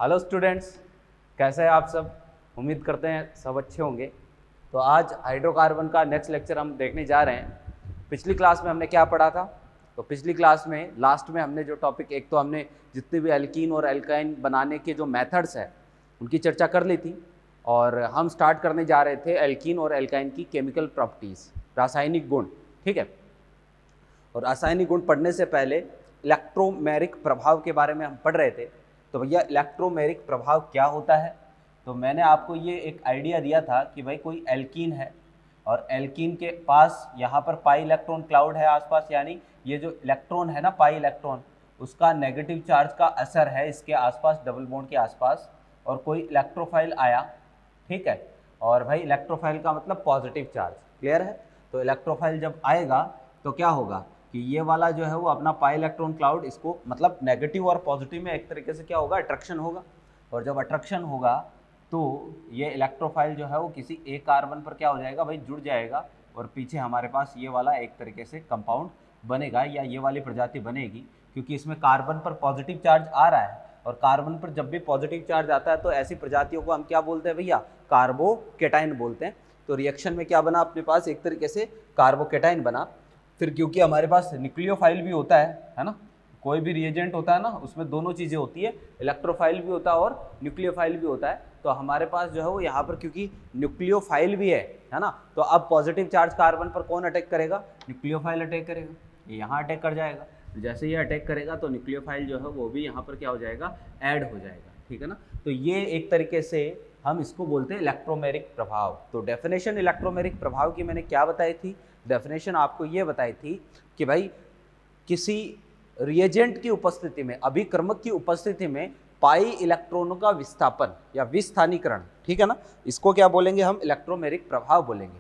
Hello students, कैसे हैं आप सब। उम्मीद करते हैं सब अच्छे होंगे। तो आज हाइड्रोकार्बन का नेक्स्ट लेक्चर हम देखने जा रहे हैं। पिछली क्लास में हमने क्या पढ़ा था? तो पिछली क्लास में लास्ट में हमने जो टॉपिक, एक तो हमने जितने भी एल्कीन और एल्काइन बनाने के जो मेथड्स हैं उनकी चर्चा कर ली थी, और हम स्टार्ट करने जा रहे थे एल्कीन और एल्काइन की केमिकल प्रॉपर्टीज़, रासायनिक गुण। ठीक है। और रासायनिक गुण पढ़ने से पहले इलेक्ट्रोमेरिक प्रभाव के बारे में हम पढ़ रहे थे। तो भैया इलेक्ट्रोमेरिक प्रभाव क्या होता है? तो मैंने आपको ये एक आइडिया दिया था कि भाई कोई एल्कीन है और एल्कीन के पास यहाँ पर पाई इलेक्ट्रॉन क्लाउड है आसपास, यानी ये जो इलेक्ट्रॉन है ना, पाई इलेक्ट्रॉन, उसका नेगेटिव चार्ज का असर है इसके आसपास, डबल बॉन्ड के आसपास, और कोई इलेक्ट्रोफाइल आया। ठीक है। और भाई इलेक्ट्रोफाइल का मतलब पॉजिटिव चार्ज, क्लियर है। तो इलेक्ट्रोफाइल जब आएगा तो क्या होगा कि ये वाला जो है वो अपना पाई इलेक्ट्रॉन क्लाउड, इसको मतलब नेगेटिव और पॉजिटिव में एक तरीके से क्या होगा, अट्रैक्शन होगा। और जब अट्रैक्शन होगा तो ये इलेक्ट्रोफाइल जो है वो किसी एक कार्बन पर क्या हो जाएगा भाई, जुड़ जाएगा, और पीछे हमारे पास ये वाला एक तरीके से कंपाउंड बनेगा, या ये वाली प्रजाति बनेगी, क्योंकि इसमें कार्बन पर पॉजिटिव चार्ज आ रहा है। और कार्बन पर जब भी पॉजिटिव चार्ज आता है तो ऐसी प्रजातियों को हम क्या बोलते हैं भैया, कार्बोकेटाइन बोलते हैं। तो रिएक्शन में क्या बना अपने पास, एक तरीके से कार्बोकेटाइन बना। फिर क्योंकि हमारे पास न्यूक्लियोफाइल भी होता है ना, कोई भी रिएजेंट होता है ना, उसमें दोनों चीज़ें होती है, इलेक्ट्रोफाइल भी होता है और न्यूक्लियोफाइल भी होता है। तो हमारे पास जो है वो यहाँ पर क्योंकि न्यूक्लियोफाइल भी है ना, तो अब पॉजिटिव चार्ज कार्बन पर कौन अटैक करेगा, न्यूक्लियोफाइल अटैक करेगा, ये यहाँ अटैक कर जाएगा। जैसे ये अटैक करेगा तो न्यूक्लियोफाइल जो है वो भी यहाँ पर क्या हो जाएगा, ऐड हो जाएगा। ठीक है ना। तो ये एक तरीके से हम इसको बोलते हैं इलेक्ट्रोमेरिक प्रभाव। तो डेफिनेशन इलेक्ट्रोमेरिक प्रभाव की मैंने क्या बताई थी? डेफिनेशन आपको ये बताई थी कि भाई किसी रिएजेंट की उपस्थिति में, अभिक्रमक की उपस्थिति में पाई इलेक्ट्रॉनों का विस्थापन या विस्थानीकरण, ठीक है ना, इसको क्या बोलेंगे हम, इलेक्ट्रोमेरिक प्रभाव बोलेंगे।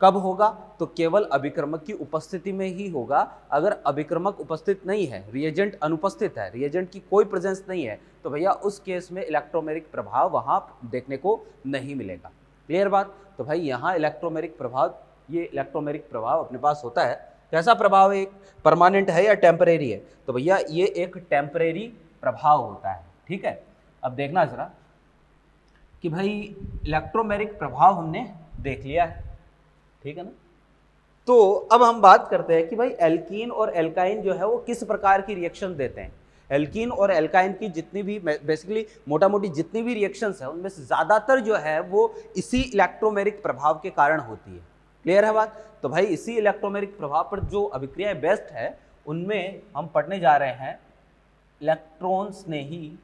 कब होगा? तो केवल अभिक्रमक की उपस्थिति में ही होगा। अगर अभिक्रमक उपस्थित नहीं है, रिएजेंट अनुपस्थित है, रिएजेंट की कोई प्रेजेंस नहीं है, तो भैया उस केस में इलेक्ट्रोमेरिक प्रभाव वहां देखने को नहीं मिलेगा। क्लियर बात। तो भाई यहाँ इलेक्ट्रोमेरिक प्रभाव, ये इलेक्ट्रोमेरिक प्रभाव अपने पास होता है। कैसा प्रभाव है, एक परमानेंट है या टेम्परेरी है? तो भैया ये एक टेम्परेरी प्रभाव होता है। ठीक है। अब देखना जरा कि भाई इलेक्ट्रोमेरिक प्रभाव हमने देख लिया है, ठीक है ना। तो अब हम बात करते हैं कि भाई एल्कीन और एल्काइन जो है वो किस प्रकार की रिएक्शन देते हैं। एल्कीन और एल्काइन की जितनी भी बेसिकली मोटा मोटी जितनी भी रिएक्शंस है उनमें से ज़्यादातर जो है वो इसी इलेक्ट्रोमेरिक प्रभाव के कारण होती है। क्लियर है बात। तो भाई इसी इलेक्ट्रोमेरिक प्रभाव पर जो अभिक्रियाएं बेस्ट है उनमें हम पढ़ने जा रहे हैं इलेक्ट्रॉन स्नेही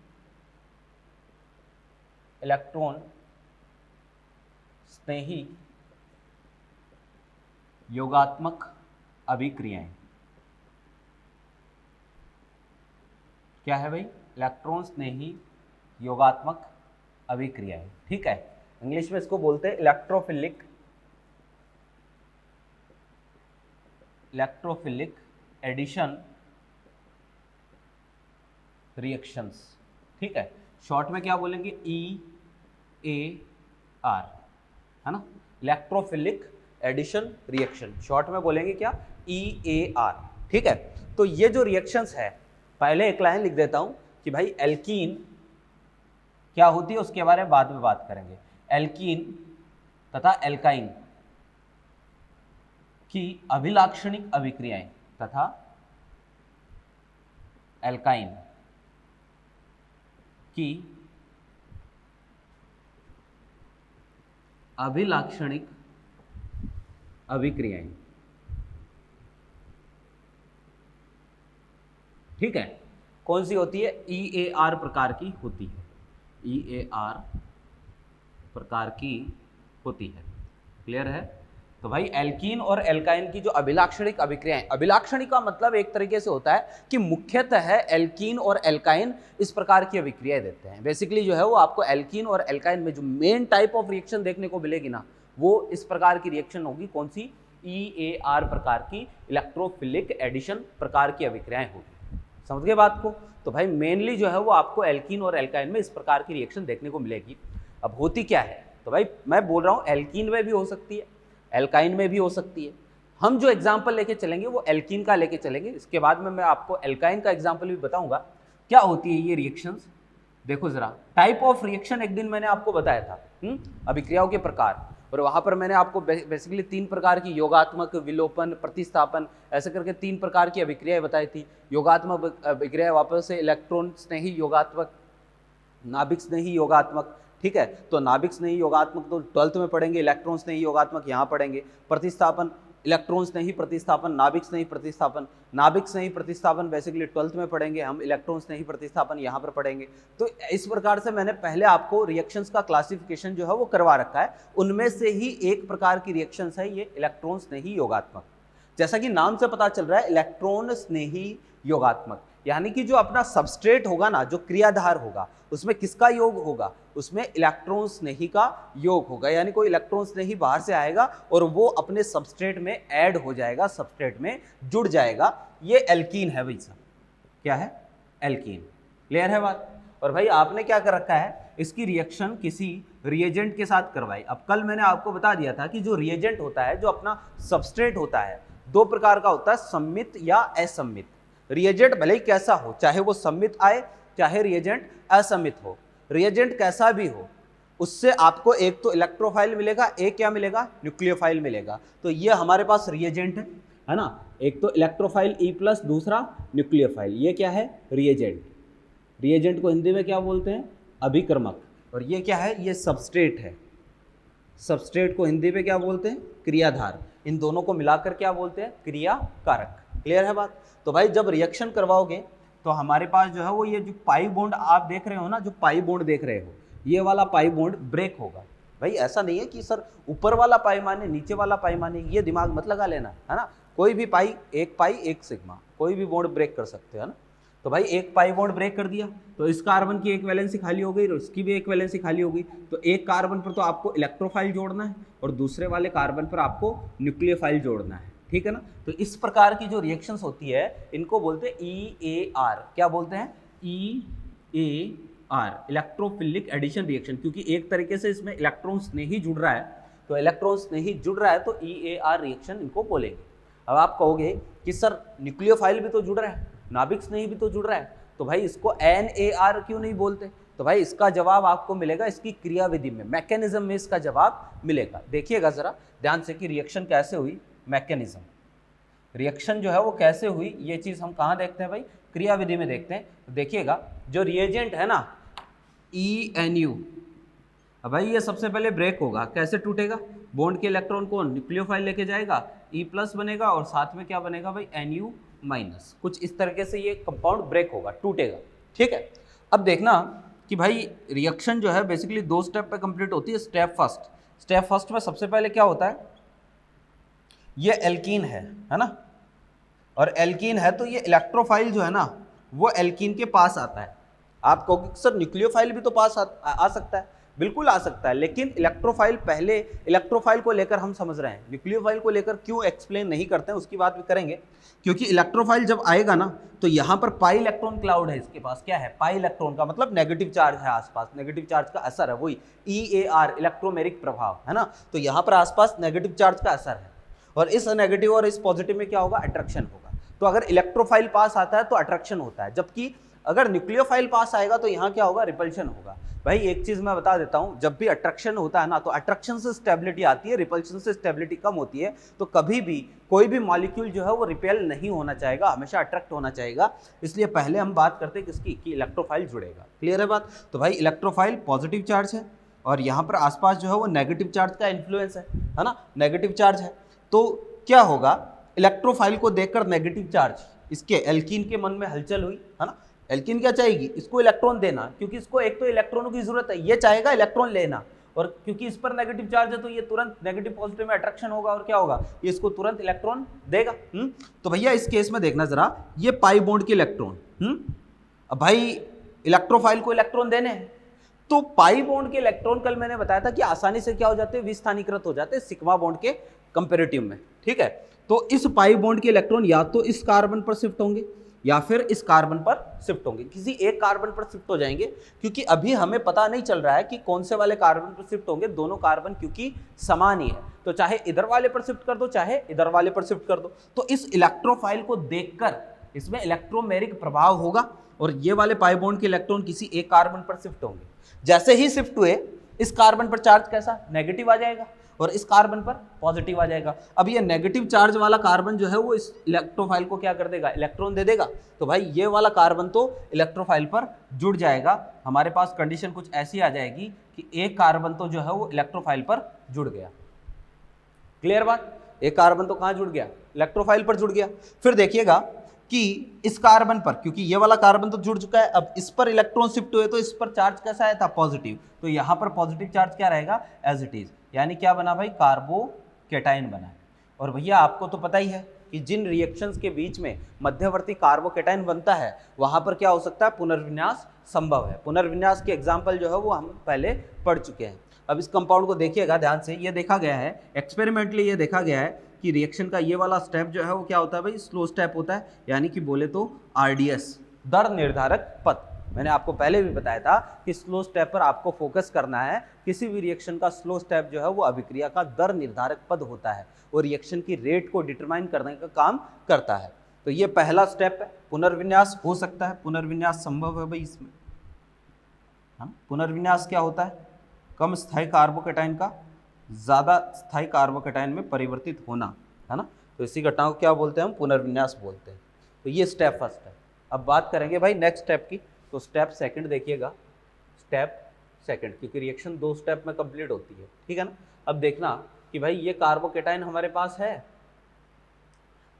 योगात्मक अभिक्रियाएं। क्या है भाई? इलेक्ट्रॉन स्नेही योगात्मक अभिक्रियाएं। ठीक है। इंग्लिश में इसको बोलते हैं इलेक्ट्रोफिलिक एडिशन रिएक्शंस। ठीक है। शॉर्ट में क्या बोलेंगे, EAR, है ना, इलेक्ट्रोफिलिक एडिशन रिएक्शन, शॉर्ट में बोलेंगे क्या, EAR। ठीक है। तो ये जो रिएक्शंस है, पहले एक लाइन लिख देता हूं कि भाई एल्कीन क्या होती है उसके बारे में बाद में बात करेंगे। एल्कीन तथा एल्काइन की अभिलाक्षणिक अभिक्रियाएं तथा एल्काइन की अभिलाक्षणिक अभिक्रियाएं। ठीक है। कौन सी होती है? EAR प्रकार की होती है, EAR प्रकार की होती है। क्लियर है। तो भाई एल्कीन और एल्काइन की जो अभिलाक्षणिक अभिक्रियाएं, अभिलाक्षणिक का मतलब एक तरीके से होता है कि मुख्यतः एल्कीन और एल्काइन इस प्रकार की अभिक्रियाएं देते हैं। बेसिकली जो है वो आपको एल्कीन और एल्काइन में जो मेन टाइप ऑफ रिएक्शन देखने को मिलेगी ना, वो इस प्रकार की रिएक्शन होगी। कौन सी? EAR प्रकार की, इलेक्ट्रोफिलिक एडिशन प्रकार की अभिक्रियाएं होगी। समझ गए बात को। तो भाई मेनली जो है वो आपको एल्कीन और एल्काइन में इस प्रकार की रिएक्शन देखने को मिलेगी। अब होती क्या है? तो भाई मैं बोल रहा हूँ एल्कीन में भी हो सकती है, एल्काइन में भी हो सकती है। हम जो एग्जाम्पल लेके चलेंगे वो एल्कीन का लेके चलेंगे, इसके बाद में मैं आपको एल्काइन का एग्जाम्पल भी बताऊंगा। क्या होती है ये रिएक्शंस? देखो जरा, टाइप ऑफ रिएक्शन एक दिन मैंने आपको बताया था, अभिक्रियाओं के प्रकार, और वहां पर मैंने आपको बेसिकली 3 प्रकार की, योगात्मक, विलोपन, प्रतिस्थापन, ऐसे करके 3 प्रकार की अभिक्रियाएं बताई थी। योगात्मक अभिक्रिया वापस से इलेक्ट्रॉन स्नेही योगात्मक, नाभिक स्नेही योगात्मक, ठीक है। तो नाभिक स्नेही योगात्मक तो 12th में पढ़ेंगे, इलेक्ट्रॉन स्नेही योगात्मक यहाँ पढ़ेंगे। प्रतिस्थापन, इलेक्ट्रॉन स्नेही प्रतिस्थापन, नाभिक स्नेही प्रतिस्थापन, नाभिक स्नेही प्रतिस्थापन बेसिकली 12th में पढ़ेंगे हम, इलेक्ट्रॉन स्नेही प्रतिस्थापन यहाँ पर पढ़ेंगे। तो इस प्रकार से मैंने पहले आपको रिएक्शंस का क्लासिफिकेशन जो है वो करवा रखा है। उनमें से ही एक प्रकार की रिएक्शंस है ये इलेक्ट्रॉन स्नेही योगात्मक। जैसा कि नाम से पता चल रहा है इलेक्ट्रॉन स्नेही योगात्मक, यानी कि जो अपना सबस्ट्रेट होगा ना, जो क्रियाधार होगा, उसमें किसका योग होगा? उसमें इलेक्ट्रॉन स्नेही का योग होगा, यानी कोई इलेक्ट्रॉन स्नेही बाहर से आएगा और वो अपने सबस्ट्रेट में ऐड हो जाएगा, सबस्ट्रेट में जुड़ जाएगा। ये एल्कीन है भाई साहब, क्या है? एल्कीन। क्लियर है बात? और भाई आपने क्या कर रखा है, इसकी रिएक्शन किसी रिएजेंट के साथ करवाई। अब कल मैंने आपको बता दिया था कि जो रिएजेंट होता है, जो अपना सबस्ट्रेट होता है, 2 प्रकार का होता है, सम्मित या असम्मित। रिएजेंट भले ही कैसा हो, चाहे वो सम्मित आए चाहे रिएजेंट असम्मित हो, रिएजेंट कैसा भी हो, उससे आपको एक तो इलेक्ट्रोफाइल मिलेगा, एक क्या मिलेगा? न्यूक्लियोफाइल मिलेगा। तो ये हमारे पास रिएजेंट है ना, एक तो इलेक्ट्रोफाइल E+, दूसरा न्यूक्लियोफाइल। ये क्या है? रिएजेंट। रिएजेंट को हिंदी में क्या बोलते हैं? अभिक्रमक। और ये क्या है? ये सबस्ट्रेट है। सबस्ट्रेट को हिंदी में क्या बोलते हैं? क्रियाधार। इन दोनों को मिलाकर क्या बोलते हैं? क्रियाकारक। क्लियर है बात? तो भाई जब रिएक्शन करवाओगे तो हमारे पास जो है वो ये जो पाई बॉन्ड आप देख रहे हो ना, जो पाई बॉन्ड देख रहे हो, ये वाला पाई बॉन्ड ब्रेक होगा। भाई ऐसा नहीं है कि सर ऊपर वाला पाई माने नीचे वाला पाई माने, ये दिमाग मत लगा लेना, है ना। कोई भी पाई एक सिग्मा, कोई भी बॉन्ड ब्रेक कर सकते हो, है ना। तो भाई एक पाई बॉन्ड ब्रेक कर दिया तो इस कार्बन की एक वैलेंसी खाली हो गई और इसकी भी एक वैलेंसी खाली हो गई। तो एक कार्बन पर तो आपको इलेक्ट्रोफाइल जोड़ना है और दूसरे वाले कार्बन पर आपको न्यूक्लियोफाइल जोड़ना है, ठीक है ना। तो इस प्रकार की जो रिएक्शंस होती है इनको बोलते हैं EAR। क्या बोलते हैं? EAR, इलेक्ट्रोफिलिक एडिशन रिएक्शन, क्योंकि एक तरीके से इसमें इलेक्ट्रॉन स्नेही जुड़ रहा है, तो इलेक्ट्रॉन स्नेही जुड़ रहा है तो EAR रिएक्शन इनको बोलेंगे। अब आप कहोगे कि सर न्यूक्लियोफाइल भी तो जुड़ रहा है, नाभिक स्नेही भी तो जुड़ रहा है, तो भाई इसको NAR क्यों नहीं बोलते? तो भाई इसका जवाब आपको मिलेगा इसकी क्रियाविधि में, मैकेनिज्म में इसका जवाब मिलेगा। देखिएगा जरा ध्यान से कि रिएक्शन कैसे हुई, मैकेनिज्म, रिएक्शन जो है वो कैसे हुई, ये चीज हम कहाँ देखते हैं भाई? क्रियाविधि में देखते हैं। तो देखिएगा जो रिएजेंट है ना ENU, अब भाई ये सबसे पहले ब्रेक होगा। कैसे टूटेगा? बॉन्ड के इलेक्ट्रॉन को न्यूक्लियोफाइल लेके जाएगा, E+ बनेगा और साथ में क्या बनेगा भाई? NU-। कुछ इस तरीके से ये कंपाउंड ब्रेक होगा, टूटेगा, ठीक है। अब देखना कि भाई रिएक्शन जो है बेसिकली 2 स्टेप पे कंप्लीट होती है। स्टेप फर्स्ट में सबसे पहले क्या होता है? ये एल्कीन है ना, और एल्कीन है तो ये इलेक्ट्रोफाइल जो है ना वो एल्कीन के पास आता है। आप कहोगे सर न्यूक्लियोफाइल भी तो पास आ सकता है, बिल्कुल आ सकता है, लेकिन इलेक्ट्रोफाइल पहले, इलेक्ट्रोफाइल को लेकर हम समझ रहे हैं, न्यूक्लियोफाइल को लेकर क्यों एक्सप्लेन नहीं करते हैं उसकी बात भी करेंगे। क्योंकि इलेक्ट्रोफाइल जब आएगा ना तो यहाँ पर पाई इलेक्ट्रॉन क्लाउड है, इसके पास क्या है? पाई इलेक्ट्रॉन का मतलब नेगेटिव चार्ज है आसपास, नेगेटिव चार्ज का असर है, वही EAR, इलेक्ट्रोमेरिक प्रभाव, है ना। तो यहाँ पर आसपास नेगेटिव चार्ज का असर है और इस नेगेटिव और इस पॉजिटिव में क्या होगा? अट्रैक्शन होगा। तो अगर इलेक्ट्रोफाइल पास आता है तो अट्रैक्शन होता है, जबकि अगर न्यूक्लियोफाइल पास आएगा तो यहाँ क्या होगा? रिपल्शन होगा। भाई एक चीज मैं बता देता हूँ, जब भी अट्रैक्शन होता है ना तो अट्रैक्शन से स्टेबिलिटी आती है, रिपल्शन से स्टेबिलिटी कम होती है। तो कभी भी कोई भी मॉलिक्यूल जो है वो रिपेल नहीं होना चाहेगा, हमेशा अट्रैक्ट होना चाहेगा। इसलिए पहले हम बात करते हैं किसकी? कि इलेक्ट्रोफाइल जुड़ेगा। क्लियर है बात? तो भाई इलेक्ट्रोफाइल पॉजिटिव चार्ज है और यहाँ पर आसपास जो है वो नेगेटिव चार्ज का इन्फ्लुएंस है ना, नेगेटिव चार्ज है। तो क्या होगा? इलेक्ट्रोफाइल को देखकर नेगेटिव चार्ज, इसके एल्कीन के मन में हलचल हुई, है ना। एल्कीन क्या चाहेगी? इसको इलेक्ट्रॉन देना, क्योंकि इसको एक तो इलेक्ट्रॉनों की जरूरत है, ये चाहेगा इलेक्ट्रॉन लेना, और क्योंकि इस पर नेगेटिव चार्ज है तो ये तुरंत नेगेटिव पॉजिटिव में अट्रैक्शन होगा और क्या होगा? ये इसको तुरंत इलेक्ट्रॉन देगा। तो भैया इस केस में देखना जरा, ये पाई बॉन्ड के इलेक्ट्रॉन, अब भाई इलेक्ट्रोफाइल को इलेक्ट्रॉन देने हैं तो पाई बॉन्ड के इलेक्ट्रॉन, कल मैंने बताया था कि आसानी से क्या हो जाते हैं? विस्थानीकृत हो जाते हैं सिग्मा बॉन्ड के कंपेरेटिव में, ठीक है। तो इस पाई बॉन्ड के इलेक्ट्रॉन या तो इस कार्बन पर शिफ्ट होंगे या फिर इस कार्बन पर शिफ्ट होंगे, किसी एक कार्बन पर शिफ्ट हो जाएंगे, क्योंकि अभी हमें पता नहीं चल रहा है कि कौन से वाले कार्बन पर शिफ्ट होंगे। दोनों कार्बन क्योंकि समान ही है, तो चाहे इधर वाले पर शिफ्ट कर दो चाहे इधर वाले पर शिफ्ट कर दो। तो इस इलेक्ट्रोफाइल को देखकर इसमें इलेक्ट्रोमेरिक प्रभाव होगा और ये वाले पाई बॉन्ड के इलेक्ट्रॉन किसी एक कार्बन पर शिफ्ट होंगे। जैसे ही शिफ्ट हुए इस कार्बन पर चार्ज कैसा, नेगेटिव आ जाएगा और इस कार्बन पर पॉजिटिव आ जाएगा। अब ये नेगेटिव चार्ज वाला कार्बन जो है वो इस इलेक्ट्रोफाइल को क्या कर देगा, इलेक्ट्रॉन दे देगा। तो भाई ये वाला कार्बन तो इलेक्ट्रोफाइल पर जुड़ जाएगा। हमारे पास कंडीशन कुछ ऐसी आ जाएगी कि एक कार्बन तो जो है वो इलेक्ट्रोफाइल पर जुड़ गया। क्लियर बात, एक कार्बन तो कहाँ जुड़ गया, इलेक्ट्रोफाइल पर जुड़ गया। फिर देखिएगा कि इस कार्बन पर, क्योंकि ये वाला कार्बन तो जुड़ चुका है, अब इस पर इलेक्ट्रॉन शिफ्ट हुए तो इस पर चार्ज कैसा आया था, पॉजिटिव। तो यहाँ पर पॉजिटिव चार्ज क्या रहेगा, एज इट इज, यानी क्या बना भाई, कार्बोकेटाइन बना। और भैया आपको तो पता ही है कि जिन रिएक्शंस के बीच में मध्यवर्ती कार्बोकेटाइन बनता है वहां पर क्या हो सकता है, पुनर्विन्यास संभव है। पुनर्विन्यास के एग्जाम्पल जो है वो हम पहले पढ़ चुके हैं। अब इस कंपाउंड को देखिएगा ध्यान से, ये देखा गया है एक्सपेरिमेंटली, ये देखा गया है कि रिएक्शन का ये वाला स्टेप जो है वो क्या होता है भाई, स्लो स्टेप होता है, यानी कि बोले तो RDS, दर निर्धारक पद। मैंने आपको पहले भी बताया था कि स्लो स्टेप पर आपको फोकस करना है। किसी भी रिएक्शन का स्लो स्टेप जो है वो अभिक्रिया का दर निर्धारक पद होता है और रिएक्शन की रेट को डिटरमाइन करने का काम करता है। तो ये पहला स्टेप है, पुनर्विन्यास हो सकता है, पुनर्विन्यास संभव है भाई इसमें। पुनर्विन्यास क्या होता है, कम स्थायी कार्बोकेटाइन का ज़्यादा स्थायी कार्बोकेटाइन में परिवर्तित होना, है ना। तो इसी घटना को क्या बोलते हैं हम, पुनर्विन्यास बोलते हैं। तो ये स्टेप फर्स्ट है। अब बात करेंगे भाई नेक्स्ट स्टेप की, तो स्टेप सेकंड देखिएगा, स्टेप सेकंड, क्योंकि रिएक्शन 2 स्टेप में कंप्लीट होती है, ठीक है ना। अब देखना कि भाई ये कार्बोकेटाइन हमारे पास है।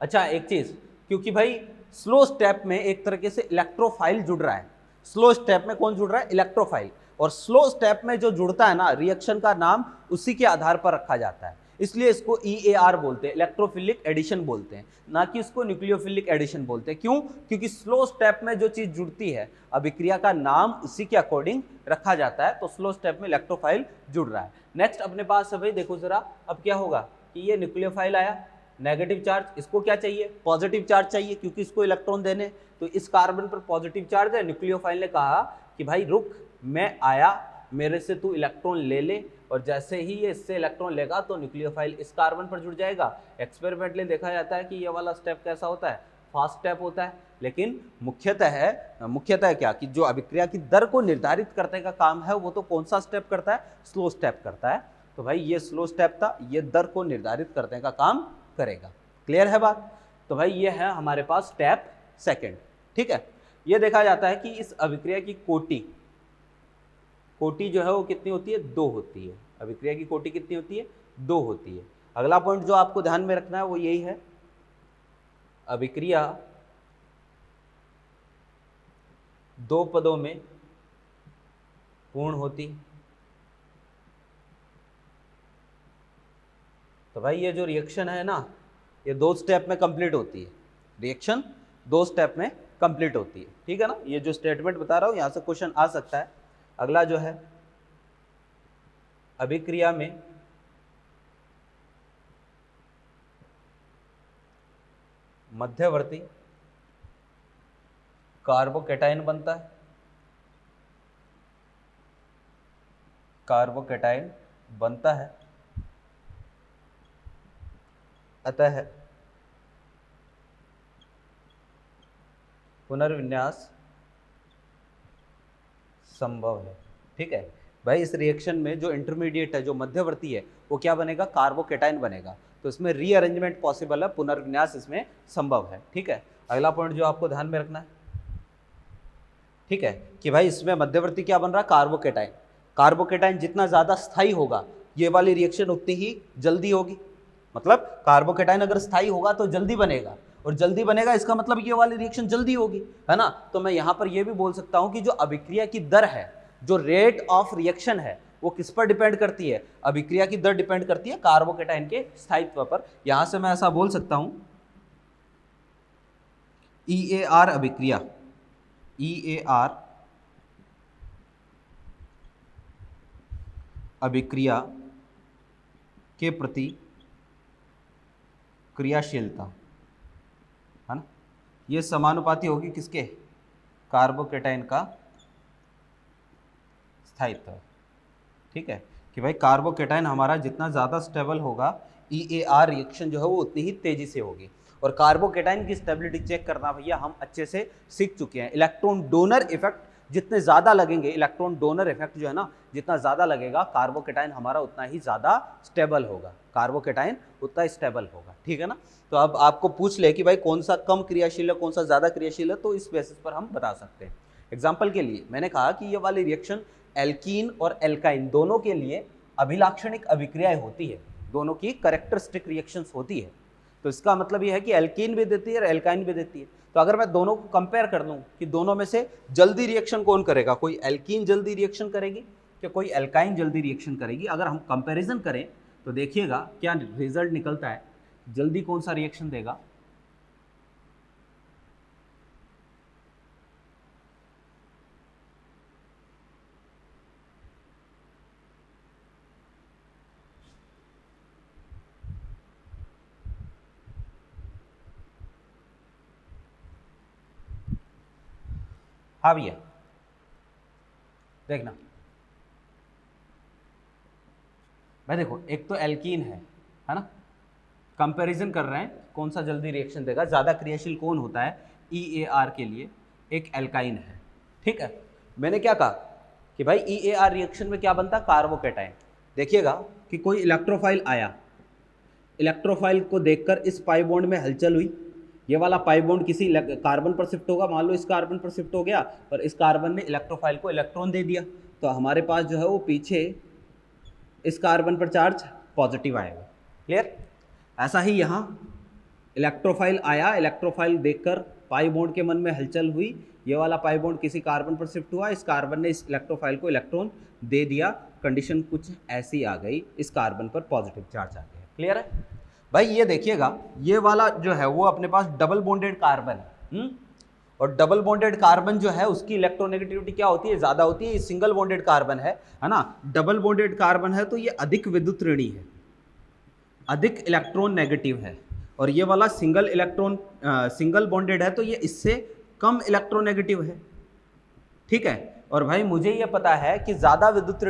अच्छा एक चीज़, क्योंकि भाई स्लो स्टेप में एक तरीके से इलेक्ट्रोफाइल जुड़ रहा है। स्लो स्टेप में कौन जुड़ रहा है, इलेक्ट्रोफाइल। और स्लो स्टेप में जो जुड़ता है ना, रिएक्शन का नाम उसी के आधार पर रखा जाता है, इसलिए इसको EAR बोलते हैं, इलेक्ट्रोफिलिक एडिशन बोलते हैं, ना कि इसको न्यूक्लियोफिलिक एडिशन बोलते हैं। क्यों, क्योंकि स्लो स्टेप में जो चीज जुड़ती है अभिक्रिया का नाम उसी के अकॉर्डिंग रखा जाता है। तो स्लो स्टेप में इलेक्ट्रोफाइल जुड़ रहा है। नेक्स्ट अपने पास है भाई, देखो जरा अब क्या होगा कि ये न्यूक्लियोफाइल आया, नेगेटिव चार्ज, इसको क्या चाहिए, पॉजिटिव चार्ज चाहिए, क्योंकि इसको इलेक्ट्रॉन देने। तो इस कार्बन पर पॉजिटिव चार्ज है, न्यूक्लियोफाइल ने कहा कि भाई रुक, मैं आया, मेरे से तू इलेक्ट्रॉन ले ले। और जैसे ही ये इससे इलेक्ट्रॉन लेगा तो न्यूक्लियोफाइल इस कार्बन पर जुड़ जाएगा। एक्सपेरिमेंटली देखा जाता है कि ये वाला स्टेप कैसा होता है, फास्ट स्टेप होता है। लेकिन मुख्यतः क्या कि जो अभिक्रिया की दर को निर्धारित करने का काम है वो तो कौन सा स्टेप करता है, स्लो स्टेप करता है। तो भाई ये स्लो स्टेप था, ये दर को निर्धारित करने का काम करेगा। क्लियर है बात। तो भाई ये है हमारे पास स्टेप सेकेंड, ठीक है। ये देखा जाता है कि इस अभिक्रिया की कोटि जो है वो कितनी होती है, 2 होती है। अभिक्रिया की कोटि कितनी होती है, 2 होती है। अगला पॉइंट जो आपको ध्यान में रखना है वो यही है, अभिक्रिया 2 पदों में पूर्ण होती। तो भाई ये जो रिएक्शन है ना, ये 2 स्टेप में कंप्लीट होती है। रिएक्शन 2 स्टेप में कंप्लीट होती है, ठीक है ना। ये जो स्टेटमेंट बता रहा हूं यहां से क्वेश्चन आ सकता है। अगला जो है, अभिक्रिया में मध्यवर्ती कार्बोकेटाइन बनता है, कार्बोकेटाइन बनता है, अतः पुनर्विन्यास संभव है, ठीक है। भाई इस रिएक्शन में जो इंटरमीडिएट है, जो मध्यवर्ती है, वो क्या बनेगा, कार्बोकेटाइन बनेगा। तो इसमें रीअरेंजमेंट पॉसिबल है, पुनर्विन्यास इसमें संभव है, ठीक है। अगला पॉइंट जो आपको ध्यान में रखना है, ठीक है, कि भाई इसमें मध्यवर्ती क्या बन रहा है, कार्बोकेटाइन। कार्बोकेटाइन जितना ज्यादा स्थायी होगा ये वाली रिएक्शन उतनी ही जल्दी होगी। मतलब कार्बोकेटाइन अगर स्थायी होगा तो जल्दी बनेगा, और जल्दी बनेगा इसका मतलब ये वाली रिएक्शन जल्दी होगी, है ना। तो मैं यहां पर ये भी बोल सकता हूं कि जो अभिक्रिया की दर है, जो रेट ऑफ रिएक्शन है, वो किस पर डिपेंड करती है, अभिक्रिया की दर डिपेंड करती है कार्बोकेटाइन के स्थायित्व पर। यहां से मैं ऐसा बोल सकता हूं, EAR अभिक्रिया, EAR अभिक्रिया के प्रति क्रियाशीलता, है ना, ये समानुपाती होगी किसके, कार्बोकेटाइन का स्थायित्व, ठीक है। कि भाई कार्बोकेटाइन हमारा जितना ज़्यादा स्टेबल होगा, EAR रिएक्शन जो है वो उतनी ही तेज़ी से होगी। और कार्बोकेटाइन की स्टेबिलिटी चेक करना भैया हम अच्छे से सीख चुके हैं। इलेक्ट्रॉन डोनर इफेक्ट जितने ज़्यादा लगेंगे, इलेक्ट्रॉन डोनर इफेक्ट जो है ना, जितना ज़्यादा लगेगा कार्बोकेटाइन हमारा उतना ही ज़्यादा स्टेबल होगा, कार्बोकेटाइन उतना स्टेबल होगा, ठीक है ना। तो अब आपको पूछ ले कि भाई कौन सा कम क्रियाशील है, कौन सा ज़्यादा क्रियाशील है, तो इस बेसिस पर हम बता सकते हैं। एग्जाम्पल के लिए मैंने कहा कि ये वाली रिएक्शन एल्कीन और एल्काइन दोनों के लिए अभिलाक्षणिक अभिक्रियाएं होती है, दोनों की करेक्टरिस्टिक रिएक्शंस होती है। तो इसका मतलब यह है कि एल्कीन भी देती है और एल्काइन भी देती है। तो अगर मैं दोनों को कंपेयर कर दूं कि दोनों में से जल्दी रिएक्शन कौन करेगा, कोई एल्कीन जल्दी रिएक्शन करेगी या कोई एल्काइन जल्दी रिएक्शन करेगी, अगर हम कंपैरिजन करें तो देखिएगा क्या रिजल्ट निकलता है, जल्दी कौन सा रिएक्शन देगा। हाँ भैया देखना भाई, देखो एक तो एल्कीन है ना, कंपैरिजन कर रहे हैं कौन सा जल्दी रिएक्शन देगा, ज़्यादा क्रियाशील कौन होता है EAR के लिए, एक एल्काइन है, ठीक है। मैंने क्या कहा कि भाई EAR रिएक्शन में क्या बनता है, कार्बोकेटाइन। देखिएगा कि कोई इलेक्ट्रोफाइल आया, इलेक्ट्रोफाइल को देखकर इस पाई बॉन्ड में हलचल हुई, ये वाला पाई बॉन्ड किसी कार्बन पर शिफ्ट होगा, मान लो इस कार्बन पर शिफ्ट हो गया और इस कार्बन ने इलेक्ट्रोफाइल को इलेक्ट्रॉन दे दिया, तो हमारे पास जो है वो पीछे इस कार्बन पर चार्ज पॉजिटिव आएगा। क्लियर। ऐसा ही यहाँ इलेक्ट्रोफाइल आया, इलेक्ट्रोफाइल देखकर पाई बॉन्ड के मन में हलचल हुई, ये वाला पाई बॉन्ड किसी कार्बन पर शिफ्ट हुआ, इस कार्बन ने इस इलेक्ट्रोफाइल को इलेक्ट्रॉन दे दिया, कंडीशन कुछ ऐसी आ गई, इस कार्बन पर पॉजिटिव चार्ज आ गया। क्लियर है भाई। ये देखिएगा ये वाला जो है वो अपने पास डबल बॉन्डेड कार्बन है, और डबल बॉन्डेड कार्बन जो है उसकी इलेक्ट्रोनेगेटिविटी क्या होती है, ज़्यादा होती है। ये सिंगल बॉन्डेड कार्बन है ना, डबल बॉन्डेड कार्बन है तो ये अधिक विद्युत ऋणी है, अधिक इलेक्ट्रॉन नेगेटिव है, और ये वाला सिंगल बॉन्डेड है तो ये इससे कम इलेक्ट्रोनेगेटिव है, ठीक है। और भाई मुझे ये पता है कि ज़्यादा विद्युत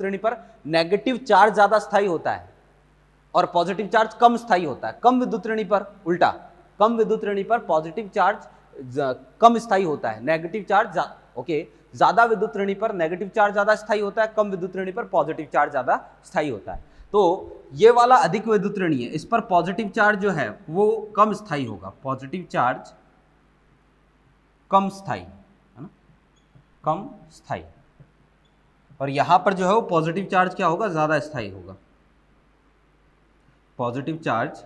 ऋणी पर नेगेटिव चार्ज ज़्यादा स्थायी होता है और पॉजिटिव चार्ज कम स्थायी होता है। कम विद्युत ऋणी पर उल्टा, कम विद्युत ऋणी पर पॉजिटिव चार्ज कम स्थायी होता है, नेगेटिव चार्ज ओके, ज्यादा विद्युत ऋणी पर नेगेटिव चार्ज ज्यादा स्थायी होता है, कम विद्युत ऋणी पर पॉजिटिव चार्ज ज्यादा स्थायी होता है। तो ये वाला अधिक विद्युत ऋणी है, इस पर पॉजिटिव चार्ज जो है वो कम स्थायी होगा, पॉजिटिव चार्ज कम स्थायी है ना, कम स्थायी। और यहां पर जो है वो पॉजिटिव चार्ज क्या होगा, ज्यादा स्थायी होगा, पॉजिटिव चार्ज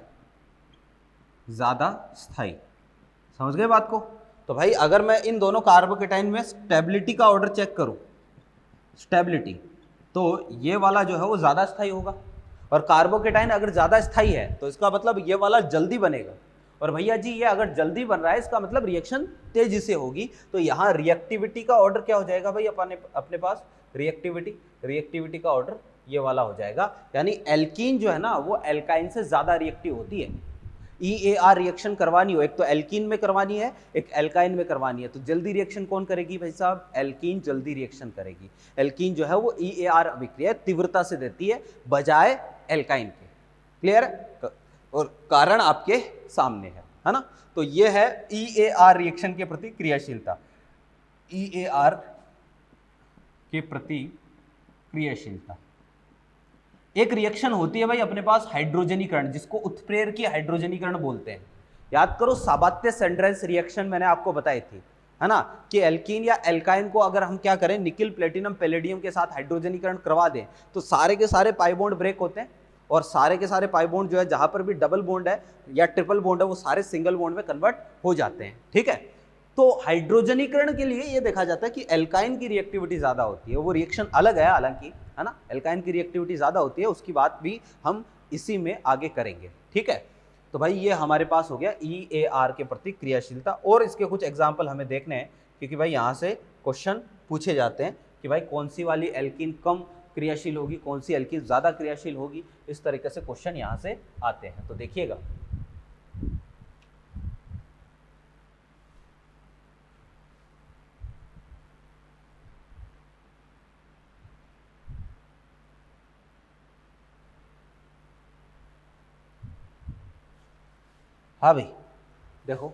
ज़्यादा स्थायी। समझ गए बात को। तो भाई अगर मैं इन दोनों कार्बोकेटाइन में स्टेबिलिटी का ऑर्डर चेक करूं, स्टेबिलिटी, तो ये वाला जो है वो ज़्यादा स्थायी होगा, और कार्बोकेटाइन अगर ज़्यादा स्थायी है तो इसका मतलब ये वाला जल्दी बनेगा। और भैया जी ये अगर जल्दी बन रहा है इसका मतलब रिएक्शन तेजी से होगी, तो यहाँ रिएक्टिविटी का ऑर्डर क्या हो जाएगा भाई अपने पास, रिएक्टिविटी का ऑर्डर ये वाला हो जाएगा। यानी एल्कीन जो है ना वो एल्काइन से ज्यादा रिएक्टिव होती है। EAR रिएक्शन करवानी हो, एक तो एल्कीन में करवानी है, एक एल्काइन में करवानी है, तो जल्दी रिएक्शन कौन करेगी भाई साहब, एल्कीन जल्दी रिएक्शन करेगी। एल्कीन जो है वो EAR अभिक्रिया तीव्रता से देती है बजाय एल्काइन के। क्लियर है, और कारण आपके सामने है ना। तो ये है EAR रिएक्शन के प्रति क्रियाशीलता, EAR के प्रति क्रियाशीलता। एक रिएक्शन होती है भाई अपने पास हाइड्रोजनीकरण, जिसको उत्प्रेरकीय हाइड्रोजनीकरण बोलते हैं। याद करो साबात्य सेंड्रेस रिएक्शन मैंने आपको बताई थी, है ना, कि एल्कीन या एल्काइन को अगर हम क्या करें, निकिल प्लेटिनम पैलेडियम के साथ हाइड्रोजनीकरण करवा दें तो सारे के सारे पाई बॉन्ड ब्रेक होते हैं, और सारे के सारे पाई बॉन्ड जो है जहां पर भी डबल बॉन्ड है या ट्रिपल बॉन्ड है वो सारे सिंगल बॉन्ड में कन्वर्ट हो जाते हैं। ठीक है, तो हाइड्रोजनीकरण के लिए ये देखा जाता है कि एल्काइन की रिएक्टिविटी ज्यादा होती है। वो रिएक्शन अलग है हालांकि, है ना, एल्काइन की रिएक्टिविटी ज्यादा होती है, उसकी बात भी हम इसी में आगे करेंगे। ठीक है, तो भाई ये हमारे पास हो गया EAR के प्रति क्रियाशीलता, और इसके कुछ एग्जाम्पल हमें देखने हैं क्योंकि भाई यहाँ से क्वेश्चन पूछे जाते हैं कि भाई कौन सी वाली एल्कीन कम क्रियाशील होगी, कौन सी एल्कीन ज्यादा क्रियाशील होगी, इस तरीके से क्वेश्चन यहाँ से आते हैं। तो देखिएगा, हाँ भाई देखो,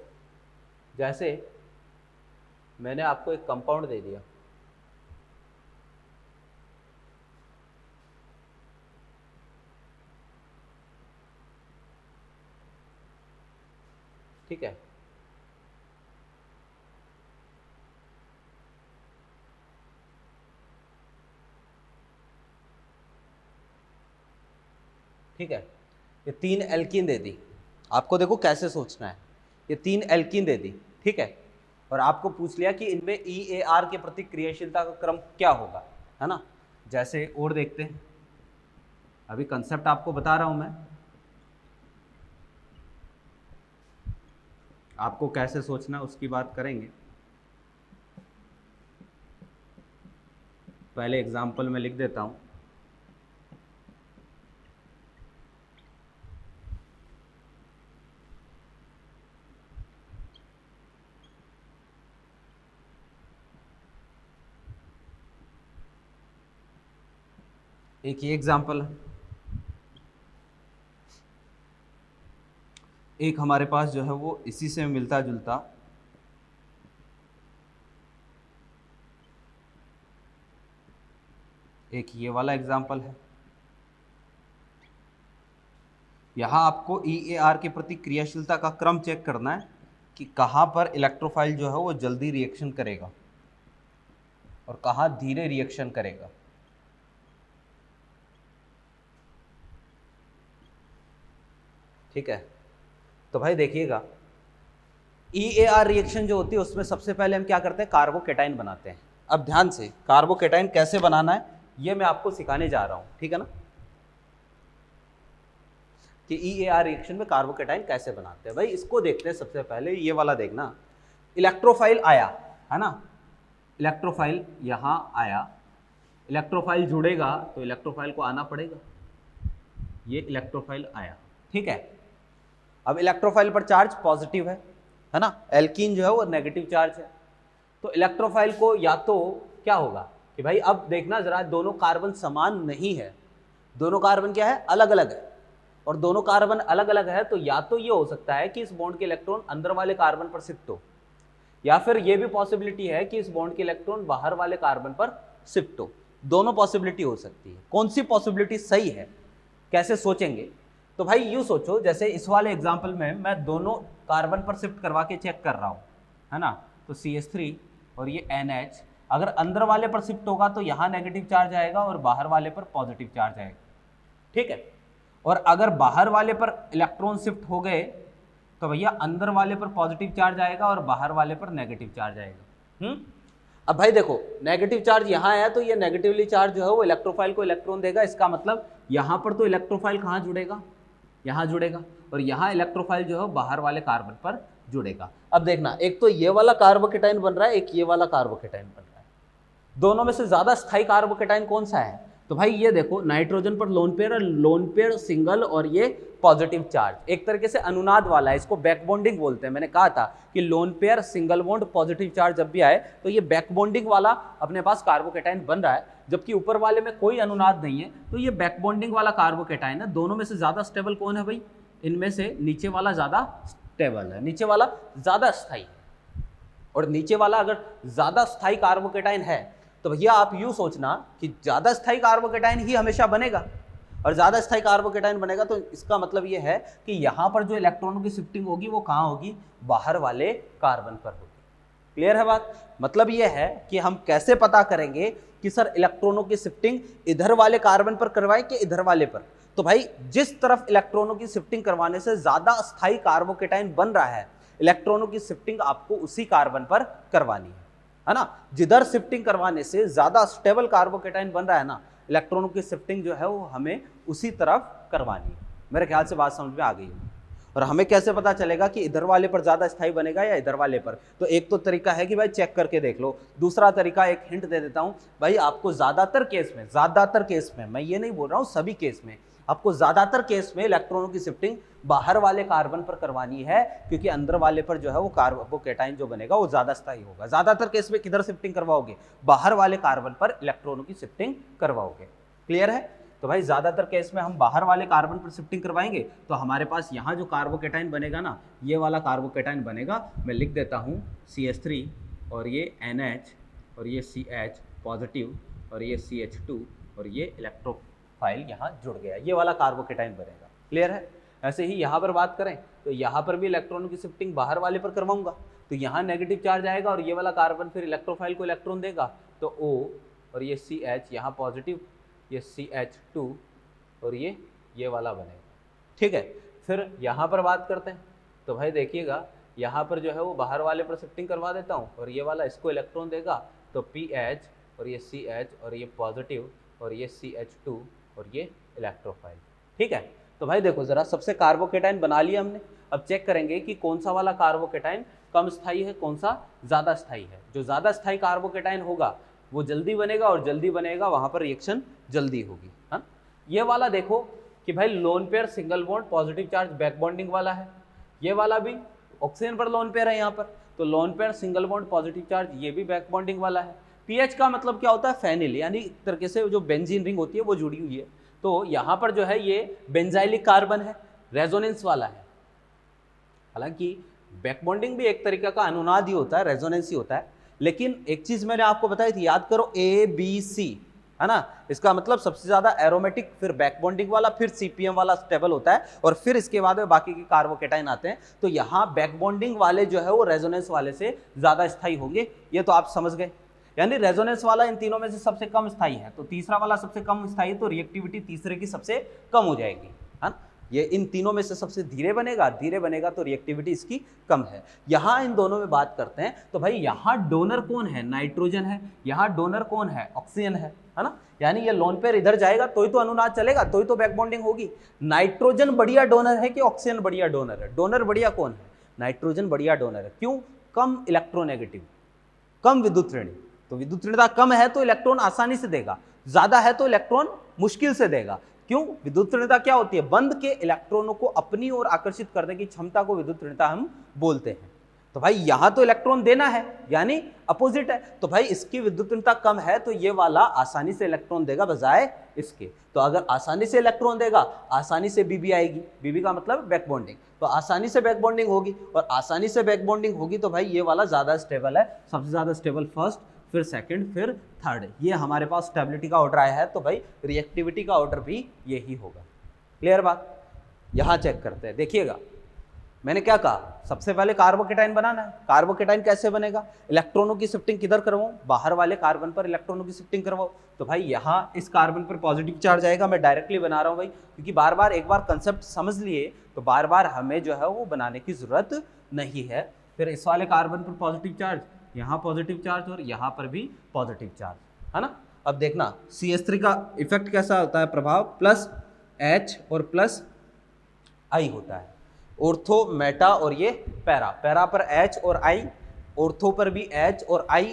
जैसे मैंने आपको एक कंपाउंड दे दिया, ठीक है, ठीक है, ये 3 एल्कीन दे दी आपको। देखो कैसे सोचना है, ये 3 एल्कीन दे दी, ठीक है, और आपको पूछ लिया कि इनमें EAR के प्रति क्रियाशीलता का क्रम क्या होगा, है ना। जैसे और देखते हैं, अभी कंसेप्ट आपको बता रहा हूं मैं, आपको कैसे सोचना उसकी बात करेंगे। पहले एग्जाम्पल में लिख देता हूं। एक ये एग्जाम्पल है, एक हमारे पास जो है वो इसी से मिलता जुलता एक ये वाला एग्जाम्पल है। यहां आपको EAR के प्रति क्रियाशीलता का क्रम चेक करना है कि कहां पर इलेक्ट्रोफाइल जो है वो जल्दी रिएक्शन करेगा और कहां धीरे रिएक्शन करेगा। ठीक है, तो भाई देखिएगा, EAR रिएक्शन जो होती है उसमें सबसे पहले हम क्या करते हैं, कार्बोकेटाइन बनाते हैं। अब ध्यान से, कार्बोकेटाइन कैसे बनाना है ये मैं आपको सिखाने जा रहा हूं, ठीक है ना, कि EAR रिएक्शन में कार्बोकेटाइन कैसे बनाते हैं। भाई इसको देखते हैं, सबसे पहले ये वाला देखना, इलेक्ट्रोफाइल आया, है ना, इलेक्ट्रोफाइल यहां आया, इलेक्ट्रोफाइल जुड़ेगा तो इलेक्ट्रोफाइल को आना पड़ेगा, ये इलेक्ट्रोफाइल आया, ठीक है। अब इलेक्ट्रोफाइल पर चार्ज पॉजिटिव है ना, एल्कीन जो है वो नेगेटिव चार्ज है, तो इलेक्ट्रोफाइल को या तो क्या होगा कि भाई अब देखना जरा, दोनों कार्बन समान नहीं है, दोनों कार्बन क्या है, अलग अलग है, और दोनों कार्बन अलग अलग है, तो या तो ये हो सकता है कि इस बॉन्ड के इलेक्ट्रॉन अंदर वाले कार्बन पर शिफ्ट हो, या फिर ये भी पॉसिबिलिटी है कि इस बॉन्ड के इलेक्ट्रॉन बाहर वाले कार्बन पर शिफ्ट हो। दोनों पॉसिबिलिटी हो सकती है, कौन सी पॉसिबिलिटी सही है, कैसे सोचेंगे। तो भाई यूँ सोचो, जैसे इस वाले एग्जाम्पल में मैं दोनों कार्बन पर शिफ्ट करवा के चेक कर रहा हूँ, है ना, तो CH3 और ये NH, अगर अंदर वाले पर शिफ्ट होगा तो यहाँ नेगेटिव चार्ज आएगा और बाहर वाले पर पॉजिटिव चार्ज आएगा, ठीक है। और अगर बाहर वाले पर इलेक्ट्रॉन शिफ्ट हो गए तो भैया अंदर वाले पर पॉजिटिव चार्ज आएगा और बाहर वाले पर नेगेटिव चार्ज आएगा। अब भाई देखो, नेगेटिव चार्ज यहाँ आया तो ये नेगेटिवली चार्ज जो है वो इलेक्ट्रोफाइल को इलेक्ट्रॉन देगा, इसका मतलब यहाँ पर तो इलेक्ट्रोफाइल कहाँ जुड़ेगा, यहाँ जुड़ेगा, और यहाँ इलेक्ट्रोफाइल जो है बाहर वाले कार्बन पर जुड़ेगा। अब देखना, एक तो ये वाला कार्बोकेटाइन बन रहा है, एक ये वाला कार्बोकेटाइन बन रहा है, दोनों में से ज्यादा स्थायी कार्बोकेटाइन कौन सा है, तो भाई ये देखो, नाइट्रोजन पर लोन पेयर और लोन पेयर सिंगल और ये पॉजिटिव चार्ज, एक तरीके से अनुनाद वाला है, इसको बैक बॉन्डिंग बोलते हैं। मैंने कहा था कि lone pair single bond positive charge जब भी आए तो ये बैक बॉन्डिंग वाला अपने पास कार्बोकेटाइन बन रहा है, जबकि ऊपर वाले में कोई अनुनाद नहीं है, तो ये बैक बॉन्डिंग वाला कार्बोकेटाइन है। दोनों में से ज्यादा स्टेबल कौन है भाई, इनमें से नीचे वाला ज्यादा स्टेबल है, नीचे वाला ज्यादा स्थायी है, और नीचे वाला अगर ज्यादा स्थायी कार्बोकेटाइन है तो भैया आप यूं सोचना कि ज्यादा स्थायी कार्बोकेटाइन ही हमेशा बनेगा, और ज्यादा स्थायी कार्बोकेटाइन बनेगा तो इसका मतलब ये है कि यहां पर जो इलेक्ट्रॉनों की शिफ्टिंग होगी वो कहां होगी, बाहर वाले कार्बन पर होगी। क्लियर है बात, मतलब ये है कि हम कैसे पता करेंगे कि सर इलेक्ट्रॉनों की शिफ्टिंग इधर वाले कार्बन पर करवाएं कि इधर वाले पर, तो भाई जिस तरफ इलेक्ट्रॉनों की शिफ्टिंग करवाने से ज्यादा स्थायी कार्बोकेटाइन बन रहा है, इलेक्ट्रॉनों की शिफ्टिंग आपको उसी कार्बन पर करवानी है ना। जिधर शिफ्टिंग करवाने से ज्यादा स्टेबल कार्बोकेटाइन बन रहा है ना, इलेक्ट्रॉनों की शिफ्टिंग जो है वो हमें उसी तरफ करवानी है। मेरे ख्याल से बात समझ में आ गई है। और हमें कैसे पता चलेगा कि इधर वाले पर ज्यादा स्थायी बनेगा या इधर वाले पर, तो एक तो तरीका है कि भाई चेक करके देख लो, दूसरा तरीका एक हिंट दे देता हूं भाई, आपको ज्यादातर केस में, मैं ये नहीं बोल रहा हूं सभी केस में, आपको ज्यादातर केस में इलेक्ट्रॉनों की शिफ्टिंग बाहर वाले कार्बन पर करवानी है, क्योंकि अंदर वाले पर जो है वो कार्बोकेटाइन जो बनेगा वो ज्यादा स्थायी होगा। ज्यादातर केस में किधर शिफ्टिंग करवाओगे, बाहर वाले कार्बन पर इलेक्ट्रॉनों की शिफ्टिंग करवाओगे। क्लियर है, तो भाई ज़्यादातर केस में हम बाहर वाले कार्बन पर शिफ्टिंग करवाएंगे, तो हमारे पास यहाँ जो कार्बोकेटाइन बनेगा ना, ये वाला कार्बोकेटाइन बनेगा। मैं लिख देता हूँ CH3 और ये NH और ये CH पॉजिटिव और ये CH2 और ये इलेक्ट्रोफाइल यहाँ जुड़ गया, ये वाला कार्बोकेटाइन बनेगा। क्लियर है? ऐसे ही यहाँ पर बात करें तो यहाँ पर भी इलेक्ट्रॉनों की शिफ्टिंग बाहर वाले पर करवाऊंगा, तो यहाँ नेगेटिव चार्ज आएगा और ये वाला कार्बन फिर इलेक्ट्रोफाइल को इलेक्ट्रॉन देगा, तो O और ये CH यहाँ पॉजिटिव, ये CH2 और ये वाला बनेगा। ठीक है, फिर यहाँ पर बात करते हैं, तो भाई देखिएगा यहाँ पर जो है वो बाहर वाले पर शिफ्टिंग करवा देता हूँ और ये वाला इसको इलेक्ट्रॉन देगा, तो PH और ये CH और ये पॉजिटिव और ये CH2 और ये इलेक्ट्रोफाइल। ठीक है, तो भाई देखो ज़रा, सबसे कार्बोकेटाइन बना लिया हमने। अब चेक करेंगे कि कौन सा वाला कार्बोकेटाइन कम स्थायी है, कौन सा ज़्यादा स्थायी है। जो ज़्यादा स्थायी कार्बोकेटाइन होगा वो जल्दी बनेगा और जल्दी बनेगा वहाँ पर रिएक्शन जल्दी होगी। हाँ, ये वाला देखो कि भाई lone pair single bond positive charge back bonding वाला है, ये वाला भी ऑक्सीजन पर लोन पेयर है यहाँ पर, तो lone pair single bond positive charge, ये भी बैक बॉन्डिंग वाला है। पीएच का मतलब क्या होता है? फेनिल, यानी एक तरीके से जो बेंजीन रिंग होती है वो जुड़ी हुई है, तो यहाँ पर जो है ये बेंजाइलिक कार्बन है, रेजोनेंस वाला है। हालांकि बैक बॉन्डिंग भी एक तरीका का अनुनाद ही होता है, रेजोनेंस ही होता है, लेकिन एक चीज मैंने आपको बताई थी, याद करो, ABC है ना, इसका मतलब सबसे ज्यादा एरोमेटिक, फिर बैक बॉन्डिंग वाला, फिर CPM वाला स्टेबल होता है और फिर इसके बाद में बाकी के कार्बोकेटाइन आते हैं। तो यहाँ बैक बॉन्डिंग वाले जो है वो रेजोनेंस वाले से ज्यादा स्थायी होंगे, ये तो आप समझ गए। यानी रेजोनेंस वाला इन तीनों में से सबसे कम स्थायी है, तो तीसरा वाला सबसे कम स्थायी, तो रिएक्टिविटी तीसरे की सबसे कम हो जाएगी, है ना। ये इन तीनों में से सबसे धीरे बनेगा तो रिएक्टिविटी इसकी कम है। यहाँ इन दोनों में बात करते हैं, तो भाई यहाँ डोनर कौन है? नाइट्रोजन है। यहाँ डोनर कौन है? ऑक्सीजन है ना। यानी ये लोन पेयर इधर जाएगा तो ही तो अनुनाद चलेगा, तो ही तो बैक बॉन्डिंग होगी। नाइट्रोजन बढ़िया डोनर है कि ऑक्सीजन बढ़िया डोनर है? डोनर बढ़िया कौन है? नाइट्रोजन बढ़िया डोनर है। क्यों? कम इलेक्ट्रोनेगेटिव, कम विद्युत ऋणी, तो विद्युत ऋणता कम है तो इलेक्ट्रॉन आसानी से देगा, ज्यादा है तो इलेक्ट्रॉन मुश्किल से देगा। क्यों? विद्युत ऋणता क्या होती है? बंद के इलेक्ट्रॉनों को अपनी ओर आकर्षित करने की क्षमता को विद्युत ऋणता हम बोलते हैं। तो भाई यहां तो इलेक्ट्रॉन देना है, यानी अपोजिट है, तो भाई इसकी विद्युत ऋणता कम है तो ये वाला आसानी से इलेक्ट्रॉन देगा बजाय इसके। तो अगर आसानी से इलेक्ट्रॉन देगा, आसानी से बीबी आएगी, बीबी का मतलब बैक बॉन्डिंग, तो आसानी से बैक बॉन्डिंग होगी, और आसानी से बैक बॉन्डिंग होगी तो भाई ये वाला ज्यादा स्टेबल है, सबसे ज्यादा स्टेबल फर्स्ट, फिर सेकंड, फिर थर्ड। ये हमारे पास स्टेबिलिटी का ऑर्डर आया है, तो भाई रिएक्टिविटी का ऑर्डर भी यही होगा। क्लियर बात? यहां चेक करते हैं, देखिएगा मैंने क्या कहा, सबसे पहले कार्बोकेटाइन बनाना है। कार्बोकेटाइन कैसे बनेगा? इलेक्ट्रॉनों की शिफ्टिंग किधर करवाऊं? बाहर वाले कार्बन पर इलेक्ट्रॉनों की शिफ्टिंग करवाओ। तो भाई यहाँ इस कार्बन पर पॉजिटिव चार्ज आएगा, मैं डायरेक्टली बना रहा हूँ भाई, क्योंकि बार बार एक बार कंसेप्ट समझ लिए तो बार बार हमें जो है वो बनाने की जरूरत नहीं है। फिर इस वाले कार्बन पर पॉजिटिव चार्ज, यहाँ पॉजिटिव चार्ज और यहाँ पर भी पॉजिटिव चार्ज, है ना। अब देखना CH3 का इफेक्ट कैसा होता है, प्रभाव प्लस H और प्लस I होता है। ऑर्थो, मेटा और ये पैरा, पैरा पर H और I, ऑर्थो पर भी H और I,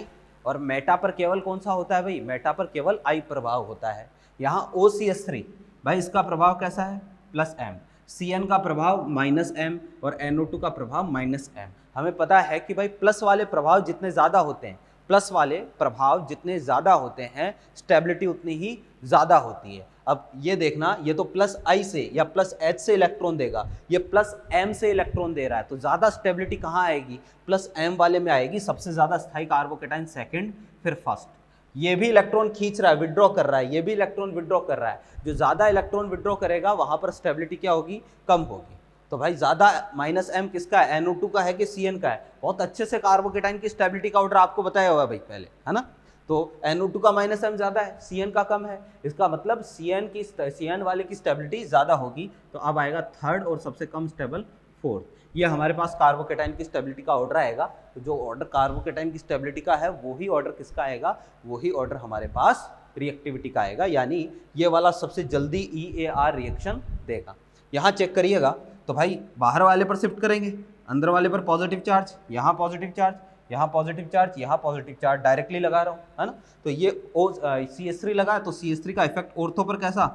और मेटा पर केवल कौन सा होता है भाई? मेटा पर केवल I प्रभाव होता है। यहाँ OCH3 भाई इसका प्रभाव कैसा है? प्लस M, CN का प्रभाव माइनस M और NO2 का प्रभाव माइनस M। हमें पता है कि भाई प्लस वाले प्रभाव जितने ज़्यादा होते हैं, प्लस वाले प्रभाव जितने ज़्यादा होते हैं स्टेबिलिटी उतनी ही ज़्यादा होती है। अब ये देखना, ये तो प्लस I से या प्लस H से इलेक्ट्रॉन देगा, ये प्लस M से इलेक्ट्रॉन दे रहा है, तो ज़्यादा स्टेबिलिटी कहाँ आएगी? प्लस M वाले में आएगी। सबसे ज़्यादा स्थायी कार्बोकेटाइन सेकंड, फिर फर्स्ट। ये भी इलेक्ट्रॉन खींच रहा है, विड्रॉ कर रहा है, ये भी इलेक्ट्रॉन विड्रॉ कर रहा है। जो ज़्यादा इलेक्ट्रॉन विड्रॉ करेगा वहाँ पर स्टेबिलिटी क्या होगी? कम होगी। तो भाई ज़्यादा माइनस M किसका है? NO2 का है कि CN का है? बहुत अच्छे से कार्बोकेटाइन की स्टेबिलिटी का ऑर्डर आपको बताया हुआ है भाई पहले, है ना। तो NO2 का माइनस M ज़्यादा है, CN का कम है, इसका मतलब CN वाले की स्टेबिलिटी ज़्यादा होगी। तो अब आएगा थर्ड और सबसे कम स्टेबल फोर्थ। ये हमारे पास कार्बोकेटाइन की स्टेबिलिटी का ऑर्डर आएगा। तो जो ऑर्डर कार्बोकेटाइन की स्टेबिलिटी का है वही ऑर्डर किसका आएगा? वही ऑर्डर हमारे पास रिएक्टिविटी का आएगा, यानी ये वाला सबसे जल्दी EAR रिएक्शन देगा। यहाँ चेक करिएगा, तो भाई बाहर वाले पर शिफ्ट करेंगे, अंदर वाले पर पॉजिटिव चार्ज, यहाँ पॉजिटिव चार्ज, यहाँ पॉजिटिव चार्ज, यहाँ पॉजिटिव चार्ज डायरेक्टली लगा रहा हूँ, है ना। तो ये CH3 लगा है, तो CH3 का इफेक्ट ऑर्थो पर कैसा?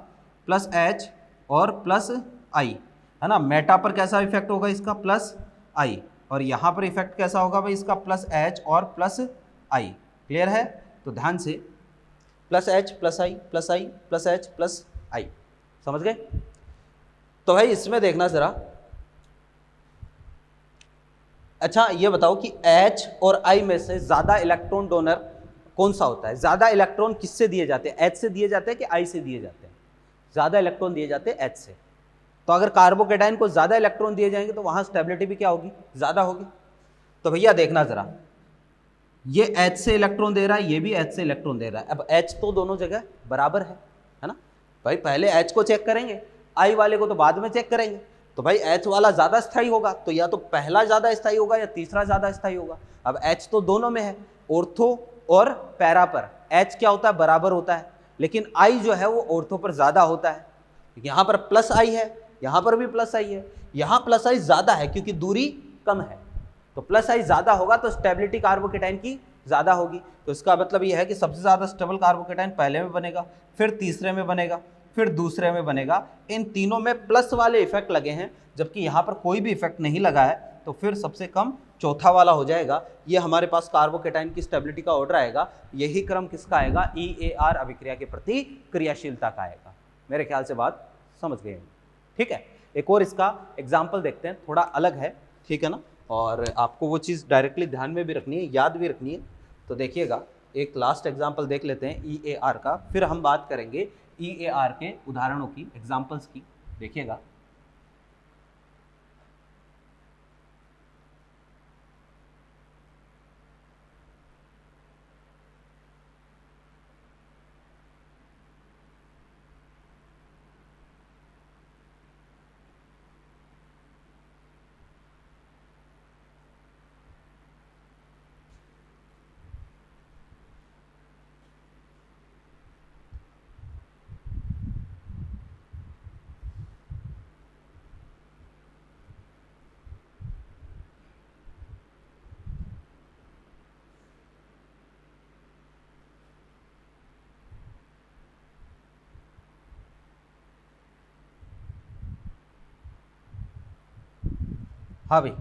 प्लस H और प्लस I, है ना। मेटा पर कैसा इफेक्ट होगा इसका? प्लस I, और यहाँ पर इफेक्ट कैसा होगा भाई इसका? प्लस H और प्लस I। क्लियर है? तो ध्यान से, plus H plus I plus I plus H plus I. समझ गए? तो भाई इसमें देखना जरा, अच्छा ये बताओ कि H और I में से ज्यादा इलेक्ट्रॉन डोनर कौन सा होता है? ज्यादा इलेक्ट्रॉन किससे दिए जाते हैं? H से दिए जाते हैं कि I से दिए जाते हैं? ज्यादा इलेक्ट्रॉन दिए जाते हैं H से। तो अगर कार्बोकेटाइन को ज्यादा इलेक्ट्रॉन दिए जाएंगे तो वहां स्टेबिलिटी भी क्या होगी? ज्यादा होगी। तो भैया देखना जरा, ये H से इलेक्ट्रॉन दे रहा है, ये भी H से इलेक्ट्रॉन दे रहा है। अब H तो दोनों जगह बराबर है ना भाई? पहले H को चेक करेंगे, I वाले को तो बाद में चेक करेंगे। तो भाई H वाला ज्यादा स्थायी होगा, तो या तो पहला ज्यादा स्थायी होगा या तीसरा ज्यादा स्थायी होगा। अब H तो दोनों में है, ऑर्थो और पैरा पर H क्या होता है? बराबर होता है, लेकिन I जो है वो ऑर्थो पर ज्यादा होता है। यहां पर प्लस I है, यहां पर भी प्लस I है, यहां प्लस I ज्यादा है क्योंकि दूरी कम है, तो प्लस I ज्यादा होगा तो स्टेबिलिटी कार्बोकेटाइन की ज्यादा होगी। तो इसका मतलब यह है कि सबसे ज्यादा स्टेबल कार्बोकेटाइन पहले में बनेगा, फिर तीसरे में बनेगा, फिर दूसरे में बनेगा। इन तीनों में प्लस वाले इफेक्ट लगे हैं, जबकि यहाँ पर कोई भी इफेक्ट नहीं लगा है, तो फिर सबसे कम चौथा वाला हो जाएगा। ये हमारे पास कार्बोकेटाइन की स्टेबिलिटी का ऑर्डर आएगा। यही क्रम किसका आएगा? EAR अभिक्रिया के प्रति क्रियाशीलता का आएगा। मेरे ख्याल से बात समझ गए, ठीक है? एक और इसका एग्जाम्पल देखते हैं, थोड़ा अलग है, ठीक है ना? और आपको वो चीज़ डायरेक्टली ध्यान में भी रखनी है, याद भी रखनी है। तो देखिएगा, एक लास्ट एग्जाम्पल देख लेते हैं EAR का, फिर हम बात करेंगे EAR के उदाहरणों की, एग्जाम्पल्स की। देखिएगा, हाँ भाई,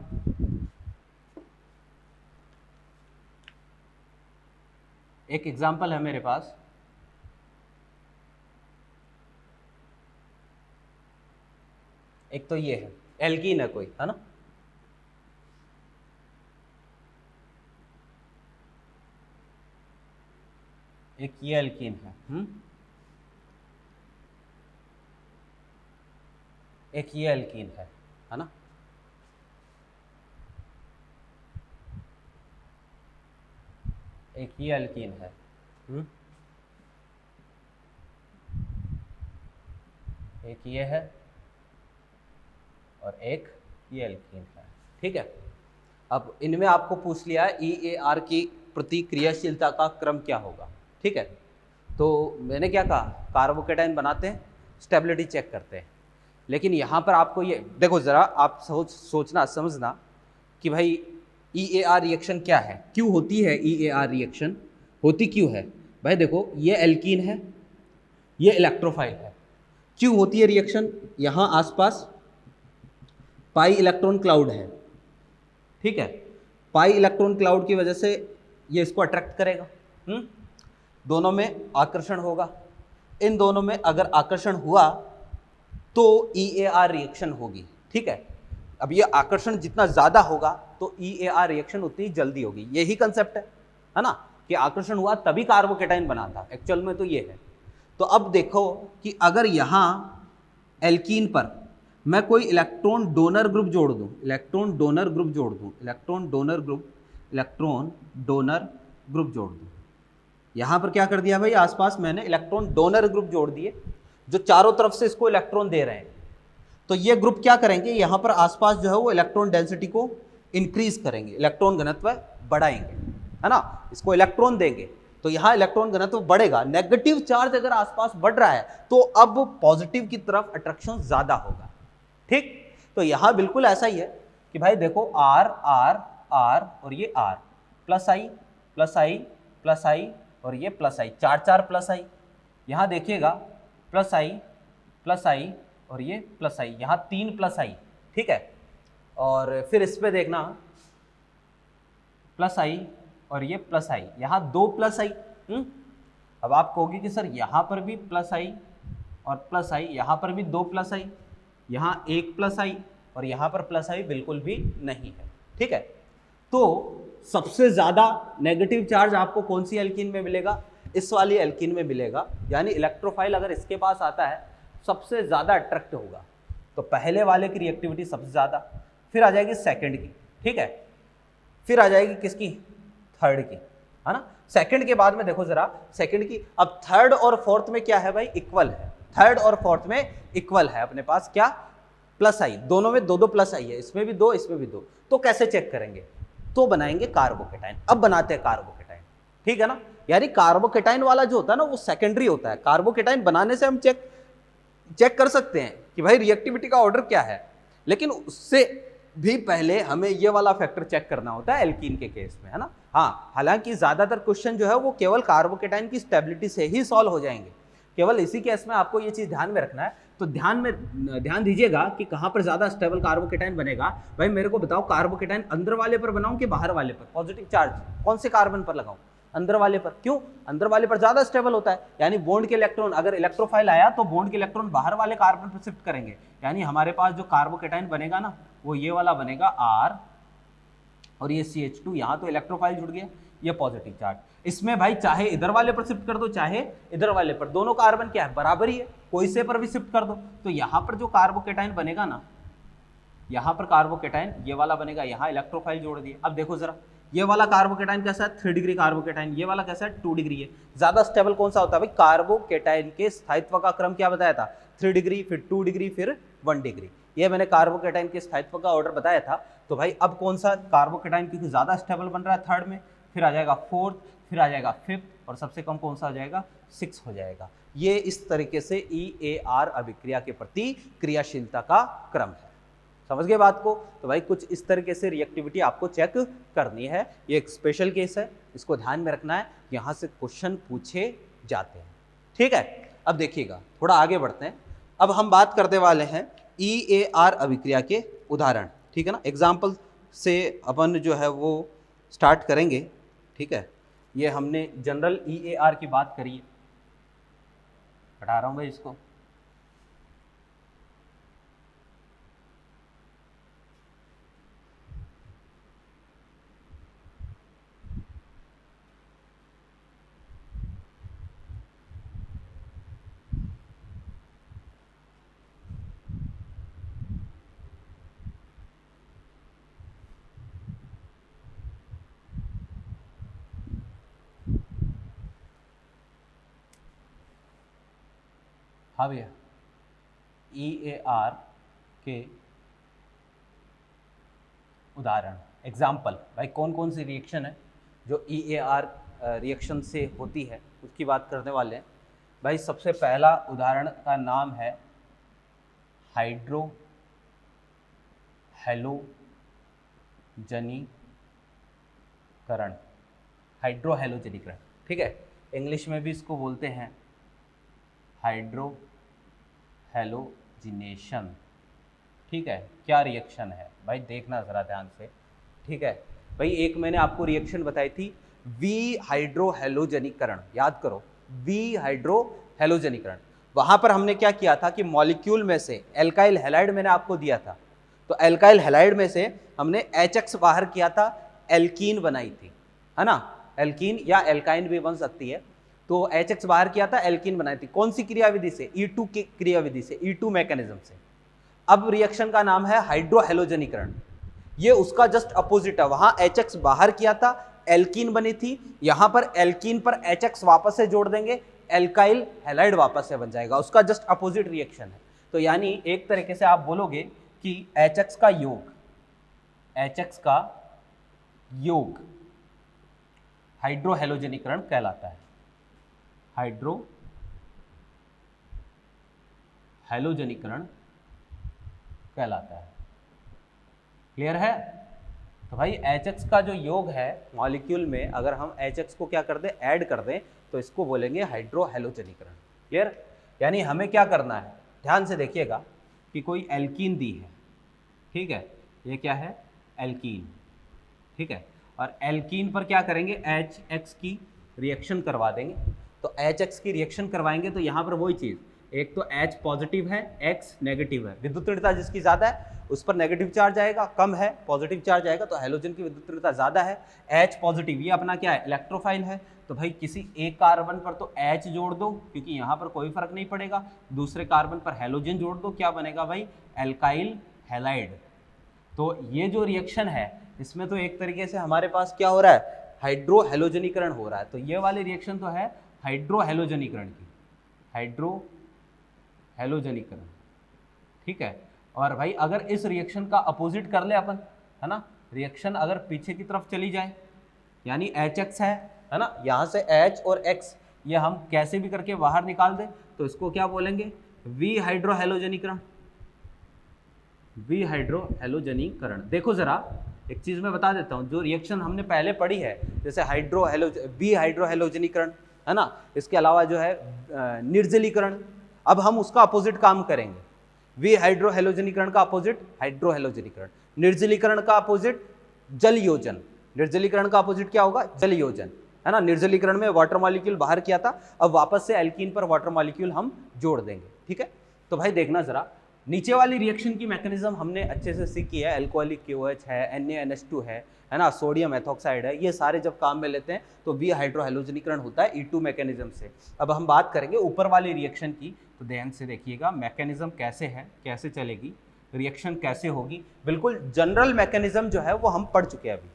एक एग्जाम्पल है मेरे पास। एक तो ये है, एल्कीन है कोई, है ना? एक ये एल्कीन है, एक ये एल्कीन है ना? एक ये एल्कीन है, एक ये है और एक ये एल्कीन है, ठीक है? अब इनमें आपको पूछ लिया है EAR की प्रतिक्रियाशीलता का क्रम क्या होगा, ठीक है? तो मैंने क्या कहा, कार्बोकेटाइन बनाते हैं, स्टेबिलिटी चेक करते हैं, लेकिन यहाँ पर आपको ये देखो ज़रा, आप सोचना समझना कि भाई EAR रिएक्शन क्या है, क्यों होती है EAR रिएक्शन, होती क्यों है? भाई देखो, ये एल्कीन है, ये इलेक्ट्रोफाइल है। क्यों होती है रिएक्शन? यहाँ आसपास पाई इलेक्ट्रॉन क्लाउड है, ठीक है? पाई इलेक्ट्रॉन क्लाउड की वजह से ये इसको अट्रैक्ट करेगा, दोनों में आकर्षण होगा। इन दोनों में अगर आकर्षण हुआ तो EAR रिएक्शन होगी, ठीक है? अब ये आकर्षण जितना ज़्यादा होगा तो EAR रिएक्शन उतनी जल्दी होगी। यही कंसेप्ट है ना, कि आकर्षण हुआ तभी कार्बोकेटाइन बना था, एक्चुअल में तो ये है। तो अब देखो कि अगर यहाँ एल्कीन पर मैं कोई इलेक्ट्रॉन डोनर ग्रुप जोड़ दूँ, इलेक्ट्रॉन डोनर ग्रुप जोड़ दूँ, इलेक्ट्रॉन डोनर ग्रुप जोड़ दूँ, यहाँ पर क्या कर दिया भाई, आसपास मैंने इलेक्ट्रॉन डोनर ग्रुप जोड़ दिए जो चारों तरफ से इसको इलेक्ट्रॉन दे रहे हैं। तो ये ग्रुप क्या करेंगे, यहाँ पर आसपास जो है वो इलेक्ट्रॉन डेंसिटी को इंक्रीज करेंगे, इलेक्ट्रॉन घनत्व बढ़ाएंगे, है ना? इसको इलेक्ट्रॉन देंगे तो यहाँ इलेक्ट्रॉन घनत्व बढ़ेगा। नेगेटिव चार्ज अगर आसपास बढ़ रहा है तो अब पॉजिटिव की तरफ अट्रैक्शन ज्यादा होगा, ठीक? तो यहाँ बिल्कुल ऐसा ही है कि भाई देखो, R R R और ये R, plus I plus I plus I और ये प्लस I, चार चार प्लस I। यहाँ देखिएगा, प्लस I और ये प्लस I, यहाँ 3 प्लस I, ठीक है? और फिर इस पे देखना, प्लस I और ये प्लस I, यहाँ 2 प्लस I। अब आप कहोगे कि सर यहाँ पर भी प्लस I और प्लस आई, यहाँ पर भी 2 प्लस आई, यहाँ 1 प्लस आई और यहाँ पर प्लस आई बिल्कुल भी नहीं है। ठीक है, तो सबसे ज्यादा नेगेटिव चार्ज आपको कौन सी एल्कीन में मिलेगा? इस वाली एल्कीन में मिलेगा, यानी इलेक्ट्रोफाइल अगर इसके पास आता है सबसे ज्यादा अट्रैक्ट होगा। तो पहले वाले की रिएक्टिविटी सबसे ज्यादा, फिर आ जाएगी सेकंड की, ठीक है, फिर आ जाएगी किसकी? थर्ड की, है ना। सेकंड के बाद में देखो जरा, सेकंड की, अब थर्ड और फोर्थ में क्या है भाई? इक्वल है। थर्ड और फोर्थ में इक्वल है अपने पास, क्या? प्लस आई, दोनों में 2-2 प्लस आई है, इसमें भी 2 इसमें भी 2। तो कैसे चेक करेंगे? तो बनाएंगे कार्बोकेटाइन। अब बनाते हैं कार्बोकेटाइन, ठीक है ना। यानी कार्बोकेटाइन वाला जो होता है ना वो सेकेंडरी होता है। कार्बोकेटाइन बनाने से हम चेक कर सकते हैं कि भाई रिएक्टिविटी का ऑर्डर क्या है, लेकिन उससे भी पहले हमें ये वाला फैक्टर चेक करना होता है एल्कीन के केस में, है ना। हाँ, हालांकि ज्यादातर क्वेश्चन जो है वो केवल कार्बोकेटाइन की स्टेबिलिटी से ही सॉल्व हो जाएंगे, केवल इसी केस में आपको ये चीज ध्यान में रखना है। तो ध्यान दीजिएगा कि कहां पर ज्यादा स्टेबल कार्बोकेटाइन बनेगा। भाई मेरे को बताओ, कार्बोकेटाइन अंदर वाले पर बनाऊं कि बाहर वाले पर? पॉजिटिव चार्ज कौन से कार्बन पर लगाऊं? अंदर वाले पर। क्यों? अंदर वाले पर ज्यादा स्टेबल होता है, यानी बॉन्ड के इलेक्ट्रॉन, अगर इलेक्ट्रोफाइल आया तो बॉन्ड के इलेक्ट्रॉन बाहर वाले कार्बन पर शिफ्ट करेंगे, यानी हमारे पास जो कार्बोकेटाइन बनेगा ना वो ये वाला बनेगा R, और ये CH2, यहां तो इलेक्ट्रोफाइल जुड़ गया, ये पॉजिटिव चार्ज। इसमें भाई चाहे इधर वाले पर शिफ्ट कर दो चाहे इधर वाले पर, दोनों कार्बन क्या है? बराबर ही है, कोई से पर भी शिफ्ट कर दो। तो यहां पर जो कार्बोकेटाइन बनेगा ना, यहां पर कार्बोकेटाइन ये वाला बनेगा, यहां इलेक्ट्रोफाइल जोड़ दिए। अब देखो जरा, ये वाला कार्बोकेटाइन कैसा है? 3 डिग्री कार्बोकेटाइन। ये वाला कैसा है? 2 डिग्री है। ज्यादा स्टेबल कौन सा होता है भाई? कार्बोकेटाइन के स्थायित्व का क्रम क्या बताया था? 3 डिग्री, फिर 2 डिग्री, फिर 1 डिग्री। ये मैंने कार्बोकेटाइन के स्थायित्व का ऑर्डर बताया था। तो भाई अब कौन सा कार्बोकेटाइन, क्योंकि ज्यादा स्टेबल बन रहा है थर्ड में, फिर आ जाएगा फोर्थ, फिर आ जाएगा फिफ्थ, और सबसे कम कौन सा हो जाएगा? 6 हो जाएगा। ये इस तरीके से EAR अभिक्रिया के प्रति क्रियाशीलता का क्रम है। समझ गए बात को? तो भाई कुछ इस तरीके से रिएक्टिविटी आपको चेक करनी है। ये एक स्पेशल केस है, इसको ध्यान में रखना है, यहां से क्वेश्चन पूछे जाते हैं, ठीक है। अब देखिएगा, थोड़ा आगे बढ़ते हैं। अब हम बात करने वाले हैं EAR अभिक्रिया के उदाहरण, ठीक है ना। एग्जाम्पल से अपन जो है वो स्टार्ट करेंगे, ठीक है। ये हमने जनरल EAR की बात करी है, हटा रहा हूं भाई इसको। हाँ भैया, EAR के उदाहरण, एग्जाम्पल, भाई कौन कौन सी रिएक्शन है जो EAR रिएक्शन से होती है उसकी बात करने वाले हैं। भाई सबसे पहला उदाहरण का नाम है हाइड्रो हैलोजनीकरण। हाइड्रो हैलोजनीकरण, ठीक है, इंग्लिश में भी इसको बोलते हैं हाइड्रो हैलोजिनेशन, ठीक है। क्या रिएक्शन है भाई? देखना ज़रा ध्यान से, ठीक है भाई। एक मैंने आपको रिएक्शन बताई थी वी हाइड्रो हैलोजनीकरण, याद करो, वी हाइड्रो हैलोजनीकरण। वहां पर हमने क्या किया था कि मॉलिक्यूल में से एल्काइल हैलाइड मैंने आपको दिया था, तो एल्काइल हैलाइड में से हमने HX बाहर किया था, एल्कीन बनाई थी, है ना। एल्कीन या एल्काइन भी बन सकती है। तो HX बाहर किया था, एल्कीन बनाई थी। कौन सी क्रियाविधि से? E2 की क्रियाविधि से, E2 मैकेनिज्म से। अब रिएक्शन का नाम है हाइड्रो हैलोजनीकरण। ये उसका जस्ट अपोजिट है, वहां HX बाहर किया था, एल्कीन बनी थी, यहां पर एल्कीन पर HX वापस से जोड़ देंगे, एल्काइल हैलाइड वापस से बन जाएगा, उसका जस्ट अपोजिट रिएक्शन है। तो यानी एक तरीके से आप बोलोगे कि HX का योग हाइड्रो हैलोजनीकरण कहलाता है। हाइड्रो हैलोजनीकरण कहलाता है। क्लियर है? तो भाई HX का जो योग है मॉलिक्यूल में, अगर हम HX को क्या कर दें? ऐड कर दें, तो इसको बोलेंगे हाइड्रो हैलोजनीकरण। क्लियर? यानी हमें क्या करना है, ध्यान से देखिएगा कि कोई एल्कीन दी है, ठीक है, ये क्या है? एल्कीन, ठीक है। और एल्कीन पर क्या करेंगे? HX की रिएक्शन करवा देंगे। तो HX की रिएक्शन करवाएंगे तो यहाँ पर वही चीज़ एक तो H पॉजिटिव है, X नेगेटिव है। विद्युत ऋणता जिसकी ज़्यादा है उस पर नेगेटिव चार्ज आएगा, कम है पॉजिटिव चार्ज आएगा, तो हैलोजन की विद्युत ऋणता ज़्यादा है। H पॉजिटिव, ये अपना क्या है, इलेक्ट्रोफाइल है, तो भाई किसी एक कार्बन पर तो H जोड़ दो क्योंकि यहाँ पर कोई फर्क नहीं पड़ेगा, दूसरे कार्बन पर हैलोजन जोड़ दो, क्या बनेगा भाई, एल्काइल हैलाइड। तो ये जो रिएक्शन है इसमें तो एक तरीके से हमारे पास क्या हो रहा है, हाइड्रो हैलोजनीकरण हो रहा है। तो ये वाली रिएक्शन तो है हाइड्रो हैलोजनीकरण की, हाइड्रो हैलोजनीकरण, ठीक है। और भाई अगर इस रिएक्शन का अपोजिट कर ले अपन, है ना, रिएक्शन अगर पीछे की तरफ चली जाए, यानी HX है ना, यहाँ से H और X ये हम कैसे भी करके बाहर निकाल दें तो इसको क्या बोलेंगे, वी हाइड्रो हैलोजनीकरण, वी हाइड्रो हैलोजनीकरण। देखो जरा एक चीज मैं बता देता हूँ, जो रिएक्शन हमने पहले पढ़ी है जैसे वी हाइड्रो हैलोजनीकरण, है ना, इसके अलावा जो है निर्जलीकरण, अब हम उसका अपोजिट काम करेंगे। वी हाइड्रो हैलोजनीकरण का अपोजिट हाइड्रो हैलोजनीकरण, निर्जलीकरण का अपोजिट जल योजन, निर्जलीकरण का अपोजिट क्या होगा, जल योजन, है ना। निर्जलीकरण में वाटर मॉलिक्यूल बाहर किया था, अब वापस से एल्कीन पर वाटर मॉलिक्यूल हम जोड़ देंगे, ठीक है। तो भाई देखना जरा, नीचे वाली रिएक्शन की मैकेनिज्म हमने अच्छे से सीखी है, अल्कोहलिक KOH है, NaNH2 है ना, सोडियम एथॉक्साइड है, ये सारे जब काम में लेते हैं तो वी हाइड्रो हैलोजनीकरण होता है E2 मैकेनिज्म से। अब हम बात करेंगे ऊपर वाली रिएक्शन की, तो ध्यान से देखिएगा मैकेनिज्म कैसे है, कैसे चलेगी रिएक्शन, कैसे होगी, बिल्कुल जनरल मैकेनिज्म जो है वो हम पढ़ चुके हैं अभी,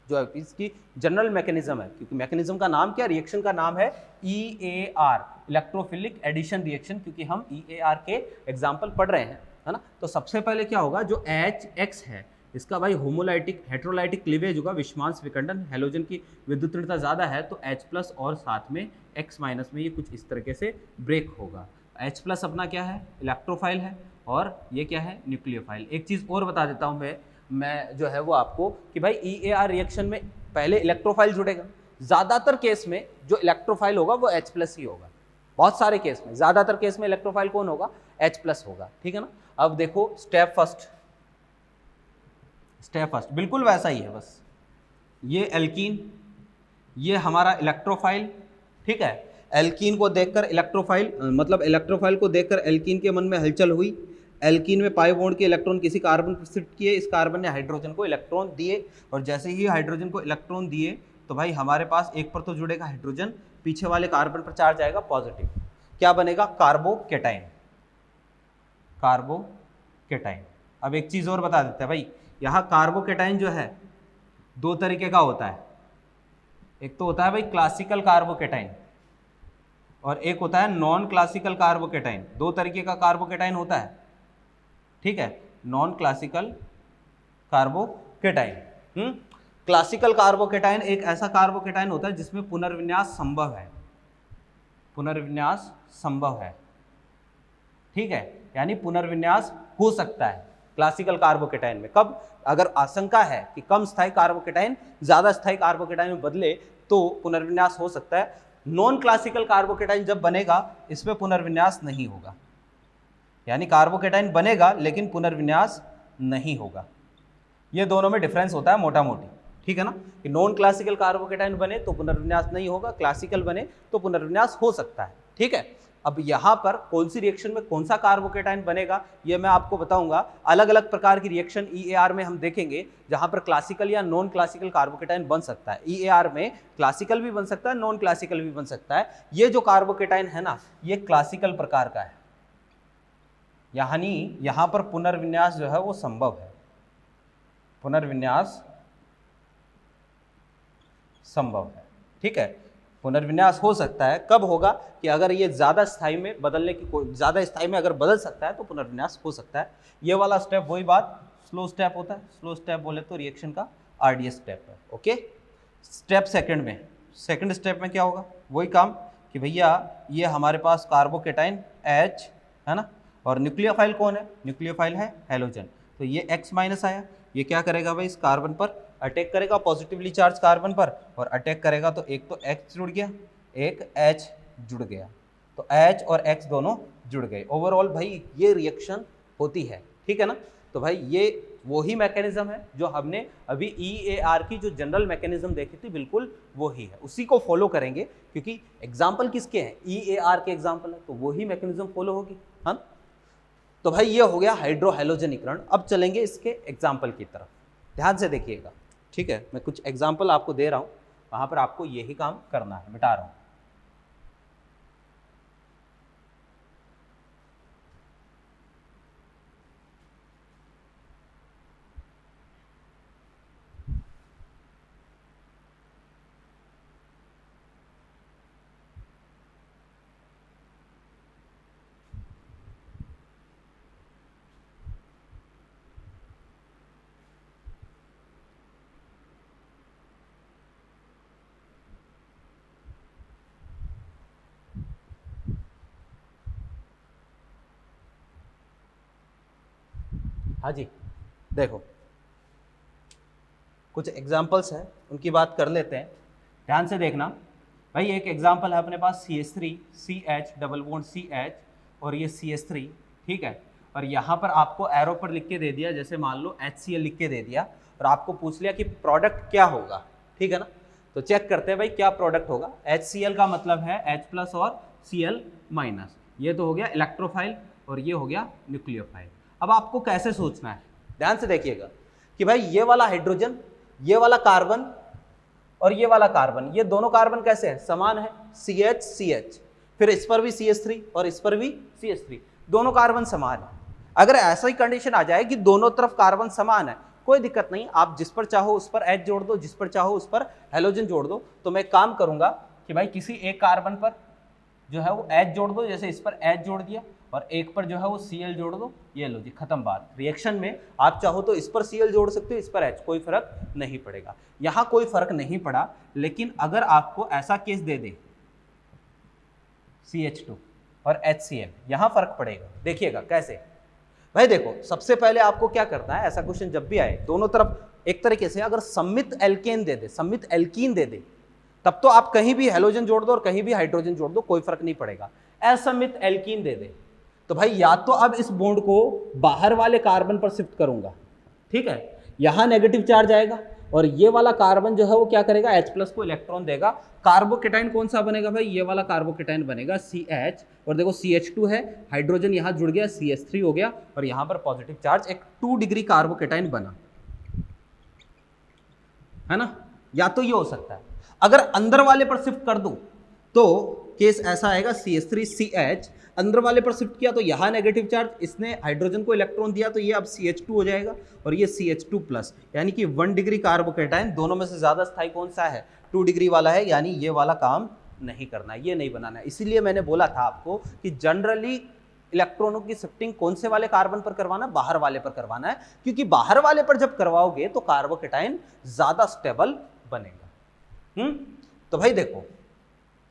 जो है इसकी जनरल मैकेनिज्म है, क्योंकि मैकेनिज्म का नाम क्या, रिएक्शन का नाम है EAR, इलेक्ट्रोफिलिक एडिशन रिएक्शन, क्योंकि हम EAR के एग्जाम्पल पढ़ रहे हैं, है ना। तो सबसे पहले क्या होगा, जो HX है इसका भाई होमोलाइटिक हेट्रोलाइटिक क्लीवेज होगा, विषमांश विखंडन, हैलोजन की विद्युत ऋणता ज़्यादा है तो H+ और साथ में X- में ये कुछ इस तरीके से ब्रेक होगा। H+ अपना क्या है, इलेक्ट्रोफाइल है, और ये क्या है, न्यूक्लियोफाइल। एक चीज़ और बता देता हूँ मैं जो है वो आपको कि भाई EAR रिएक्शन में पहले इलेक्ट्रोफाइल जुड़ेगा, ज़्यादातर केस में जो इलेक्ट्रोफाइल होगा वो H+ ही होगा, बहुत सारे केस में, ज़्यादातर केस में इलेक्ट्रोफाइल कौन होगा, H+ होगा, ठीक है ना। अब देखो स्टेप फर्स्ट बिल्कुल वैसा ही है, बस ये एल्कीन, ये हमारा इलेक्ट्रोफाइल, ठीक है। एल्कीन को देखकर इलेक्ट्रोफाइल, मतलब इलेक्ट्रोफाइल को देखकर एल्कीन के मन में हलचल हुई, एल्कीन में पाई बॉन्ड के इलेक्ट्रॉन किसी कार्बन पर शिफ्ट किए, इस कार्बन ने हाइड्रोजन को इलेक्ट्रॉन दिए, और जैसे ही हाइड्रोजन को इलेक्ट्रॉन दिए तो भाई हमारे पास एक पर तो जुड़ेगा हाइड्रोजन, पीछे वाले कार्बन पर चार्ज आएगा पॉजिटिव, क्या बनेगा, कार्बोकेटाइन, कार्बोकेटाइन। अब एक चीज़ और बता देते हैं भाई, यहाँ कार्बोकेटाइन जो है दो तरीके का होता है, एक तो होता है भाई क्लासिकल कार्बोकेटाइन और एक होता है नॉन क्लासिकल कार्बोकेटाइन। दो तरीके का कार्बोकेटाइन होता है, ठीक है, non classical carbocation. Classical carbocation एक ऐसा कार्बोकेटाइन होता है जिसमें पुनर्विन्यास संभव है, पुनर्विन्यास संभव है, ठीक है, यानी पुनर्विन्यास हो सकता है क्लासिकल कार्बोकेटाइन में। कब, अगर आशंका है कि कम स्थायी कार्बोकेटाइन ज़्यादा स्थायी कार्बोकेटाइन में बदले तो पुनर्विन्यास हो सकता है। नॉन क्लासिकल कार्बोकेटाइन जब बनेगा इसमें पुनर्विन्यास नहीं होगा, यानी कार्बोकेटाइन बनेगा लेकिन पुनर्विन्यास नहीं होगा। ये दोनों में डिफरेंस होता है मोटा मोटी, ठीक है ना, कि नॉन क्लासिकल कार्बोकेटाइन बने तो पुनर्विन्यास नहीं होगा, क्लासिकल बने तो पुनर्विन्यास हो सकता है, ठीक है। अब यहाँ पर कौन सी रिएक्शन में कौन सा कार्बोकेटाइन बनेगा ये मैं आपको बताऊंगा। अलग अलग प्रकार की रिएक्शन EAR में हम देखेंगे जहाँ पर क्लासिकल या नॉन क्लासिकल कार्बोकेटाइन बन सकता है। EAR में क्लासिकल भी बन सकता है, नॉन क्लासिकल भी बन सकता है। ये जो कार्बोकेटाइन है ना, ये क्लासिकल प्रकार का है, यानी यहाँ पर पुनर्विन्यास जो है वो संभव है, पुनर्विन्यास संभव है, ठीक है, पुनर्विन्यास हो सकता है। कब होगा कि अगर ये ज़्यादा स्थायी में बदलने की ज़्यादा स्थायी में अगर बदल सकता है तो पुनर्विन्यास हो सकता है। ये वाला स्टेप वही बात स्लो स्टेप होता है, स्लो स्टेप बोले तो रिएक्शन का RDS स्टेप है, ओके। स्टेप सेकंड में, सेकंड स्टेप में क्या होगा, वही काम कि भैया ये हमारे पास कार्बोकेटाइन H है ना, और न्यूक्लियोफाइल कौन है, न्यूक्लियोफाइल है हैलोजन, तो ये X- आया, ये क्या करेगा भाई, इस कार्बन पर अटैक करेगा, पॉजिटिवली चार्ज कार्बन पर, और अटैक करेगा तो एक तो X जुड़ गया, एक H जुड़ गया, तो H और X दोनों जुड़ गए। ओवरऑल भाई ये रिएक्शन होती है, ठीक है ना। तो भाई ये वही मैकेनिज्म है जो हमने अभी EAR की जो जनरल मैकेनिज्म देखी थी, बिल्कुल वही है, उसी को फॉलो करेंगे, क्योंकि एग्जाम्पल किसके हैं, EAR के एग्जाम्पल है, तो वही मैकेनिज्म फॉलो होगी। हाँ, तो भाई ये हो गया हाइड्रो हैलोजनीकरण। अब चलेंगे इसके एग्जाम्पल की तरफ, ध्यान से देखिएगा, ठीक है। मैं कुछ एग्जाम्पल आपको दे रहा हूँ, वहां पर आपको यही काम करना है, मिटा रहा हूँ। हाँ जी, देखो कुछ एग्जाम्पल्स हैं, उनकी बात कर लेते हैं, ध्यान से देखना भाई। एक एग्जाम्पल है अपने पास CH3 CH double bond CH और ये CH3, ठीक है। और यहाँ पर आपको एरो पर लिख के दे दिया, जैसे मान लो HCl लिख के दे दिया, और आपको पूछ लिया कि प्रोडक्ट क्या होगा, ठीक है ना। तो चेक करते हैं भाई क्या प्रोडक्ट होगा। HCl का मतलब है H+ और Cl-, ये तो हो गया इलेक्ट्रोफाइल और ये हो गया न्यूक्लियोफाइल। अब आपको कैसे सोचना है, ध्यान से देखिएगा कि भाई ये वाला हाइड्रोजन, ये वाला कार्बन और ये वाला कार्बन, ये दोनों कार्बन कैसे है, समान है, CH CH, फिर इस पर भी CH3 और इस पर भी CH3, दोनों कार्बन समान है। अगर ऐसा ही कंडीशन आ जाए कि दोनों तरफ कार्बन समान है, कोई दिक्कत नहीं, आप जिस पर चाहो उस पर H जोड़ दो, जिस पर चाहो उस पर हैलोजन जोड़ दो। तो मैं काम करूंगा कि भाई किसी एक कार्बन पर जो है वो H जोड़ दो, जैसे इस पर H जोड़ दिया, और एक पर जो है वो Cl जोड़ दो, ये लो जी, खत्म बात। रिएक्शन में आप चाहो तो इस पर Cl जोड़ सकते हो, इस पर H, कोई फर्क नहीं पड़ेगा। यहां कोई फर्क नहीं पड़ा, लेकिन अगर आपको ऐसा केस दे दे CH2 और HCl, यहां फर्क पड़ेगा। देखिएगा कैसे भाई, देखो सबसे पहले आपको क्या करना है, ऐसा क्वेश्चन जब भी आए, दोनों तरफ एक तरीके से अगर सम्मित एल्केन दे दे, सम्मित एल्कीन दे दे, तब तो आप कहीं भी हैलोजन जोड़ दो और कहीं भी हाइड्रोजन जोड़ दो, कोई फर्क नहीं पड़ेगा। असम्मित एल्कीन दे दे, तो भाई या तो अब इस बॉन्ड को बाहर वाले कार्बन पर शिफ्ट करूंगा, ठीक है, यहां नेगेटिव चार्ज आएगा, और ये वाला कार्बन जो है वो क्या करेगा, H+ को इलेक्ट्रॉन देगा। कार्बोकेटाइन कौन सा बनेगा भाई, ये वाला कार्बोकेटाइन बनेगा CH, और देखो CH2 है, हाइड्रोजन यहां जुड़ गया, CH3 हो गया, और यहां पर पॉजिटिव चार्ज, एक 2 डिग्री कार्बोकेटाइन बना, है ना। या तो ये हो सकता है, अगर अंदर वाले पर शिफ्ट कर दूं तो केस ऐसा आएगा, CH3 CH, अंदर वाले पर शिफ्ट किया तो यहाँ नेगेटिव चार्ज, इसने हाइड्रोजन को इलेक्ट्रॉन दिया तो ये अब CH2 हो जाएगा, और ये CH2+, यानी कि 1 डिग्री कार्बोकेटाइन। दोनों में से ज्यादा स्थायी कौन सा है, 2 डिग्री वाला है, यानी ये वाला काम नहीं करना है, ये नहीं बनाना है। इसीलिए मैंने बोला था आपको कि जनरली इलेक्ट्रॉनों की शिफ्टिंग कौन से वाले कार्बन पर करवाना, बाहर वाले पर करवाना है, क्योंकि बाहर वाले पर जब करवाओगे तो कार्बोकेटाइन ज्यादा स्टेबल बनेगा। तो भाई देखो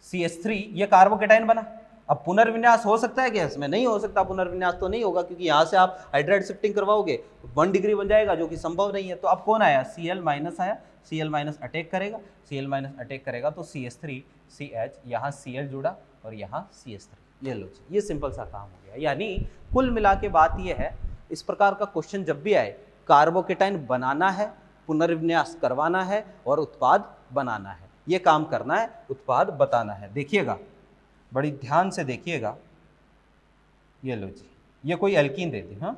CH3 ये कार्बोकेटाइन बना, अब पुनर्विन्यास हो सकता है क्या इसमें, नहीं हो सकता, पुनर्विन्यास तो नहीं होगा, क्योंकि यहां से आप हाइड्राइड शिफ्टिंग करवाओगे तो 1 डिग्री बन जाएगा, जो कि संभव नहीं है। तो अब कौन आया, Cl- आया, Cl- अटैक करेगा, Cl- अटैक करेगा तो CH3 CH, यहाँ Cl जुड़ा और यहाँ CH3, ये लो, ये सिंपल सा काम हो गया। यानी कुल मिला के बात ये है, इस प्रकार का क्वेश्चन जब भी आए, कार्बोकेटाइन बनाना है, पुनर्विन्यास करवाना है और उत्पाद बनाना है, ये काम करना है, उत्पाद बताना है। देखिएगा, बड़ी ध्यान से देखिएगा, ये लो जी, ये कोई एल्कीन दे दी, हाँ,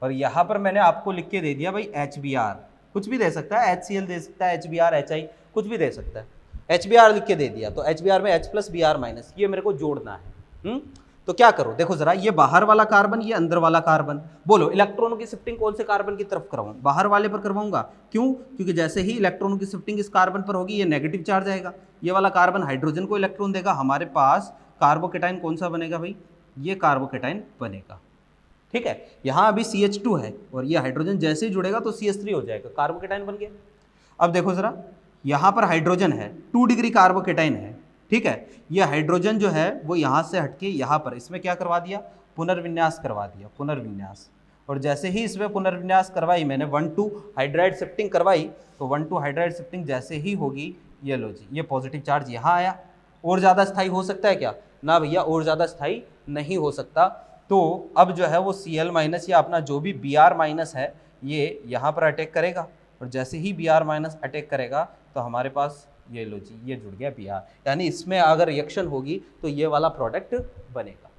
और यहाँ पर मैंने आपको लिख के दे दिया भाई HBr, कुछ भी दे सकता है, HCl दे सकता है, HBr HI कुछ भी दे सकता है, HBr लिख के दे दिया, तो HBr में H+ Br-, ये मेरे को जोड़ना है। तो क्या करो, देखो जरा, ये बाहर वाला कार्बन, ये अंदर वाला कार्बन, बोलो इलेक्ट्रॉनों की शिफ्टिंग कौन से कार्बन की तरफ करवाऊं, बाहर वाले पर करवाऊंगा। क्यों, क्योंकि जैसे ही इलेक्ट्रॉनों की शिफ्टिंग इस कार्बन पर होगी, ये नेगेटिव चार्ज आएगा, ये वाला कार्बन हाइड्रोजन को इलेक्ट्रॉन देगा, हमारे पास कार्बोकेटाइन कौन सा बनेगा भाई, ये कार्बोकेटाइन बनेगा, ठीक है। यहाँ अभी CH2 है और ये हाइड्रोजन जैसे ही जुड़ेगा तो CH3 हो जाएगा, कार्बोकेटाइन बन गया। अब देखो जरा, यहाँ पर हाइड्रोजन है, 2 डिग्री कार्बोकेटाइन है, ठीक है, ये हाइड्रोजन जो है वो यहाँ से हटके यहाँ पर, इसमें क्या करवा दिया, पुनर्विन्यास करवा दिया, पुनर्विन्यास। और जैसे ही इसमें पुनर्विन्यास करवाई मैंने, 1-2 हाइड्राइड शिफ्टिंग करवाई, तो 1-2 हाइड्राइड शिफ्टिंग जैसे ही होगी, ये लो जी, ये पॉजिटिव चार्ज यहाँ आया। और ज़्यादा स्थायी हो सकता है क्या, ना भैया, और ज़्यादा स्थायी नहीं हो सकता। तो अब जो है वो Cl- या अपना जो भी Br- है, ये यहाँ पर अटैक करेगा और जैसे ही बी आर माइनस अटैक करेगा तो हमारे पास ये लो जी, ये जुड़ गया बी आर, यानी इसमें अगर रिएक्शन होगी तो ये वाला प्रोडक्ट बनेगा।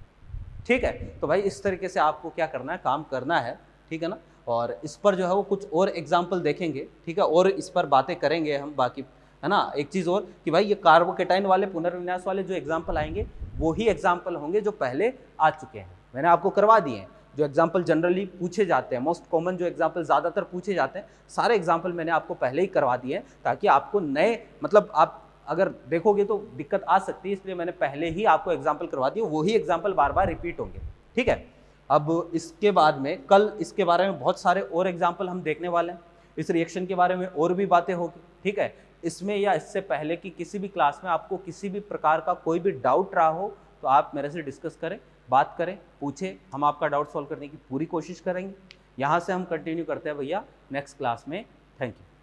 ठीक है, तो भाई इस तरीके से आपको क्या करना है, काम करना है, ठीक है ना। और इस पर जो है वो कुछ और एग्जाम्पल देखेंगे, ठीक है, और इस पर बातें करेंगे हम बाकी, है ना। एक चीज़ और कि भाई ये कार्बोकेटाइन वाले पुनर्विन्यास वाले जो एग्जाम्पल आएंगे वो ही एग्जाम्पल होंगे जो पहले आ चुके हैं, मैंने आपको करवा दिए हैं। जो एग्जाम्पल जनरली पूछे जाते हैं, मोस्ट कॉमन जो एग्जाम्पल ज़्यादातर पूछे जाते हैं, सारे एग्जाम्पल मैंने आपको पहले ही करवा दिए हैं, ताकि आपको नए, मतलब आप अगर देखोगे तो दिक्कत आ सकती है, इसलिए मैंने पहले ही आपको एग्जाम्पल करवा दिए, वही एग्जाम्पल बार बार रिपीट होंगे। ठीक है, अब इसके बाद में कल इसके बारे में बहुत सारे और एग्जाम्पल हम देखने वाले हैं, इस रिएक्शन के बारे में और भी बातें होगी। ठीक है, इसमें या इससे पहले कि किसी भी क्लास में आपको किसी भी प्रकार का कोई भी डाउट रहा हो तो आप मेरे से डिस्कस करें, बात करें, पूछें, हम आपका डाउट सॉल्व करने की पूरी कोशिश करेंगे। यहाँ से हम कंटिन्यू करते हैं भैया नेक्स्ट क्लास में। Thank you.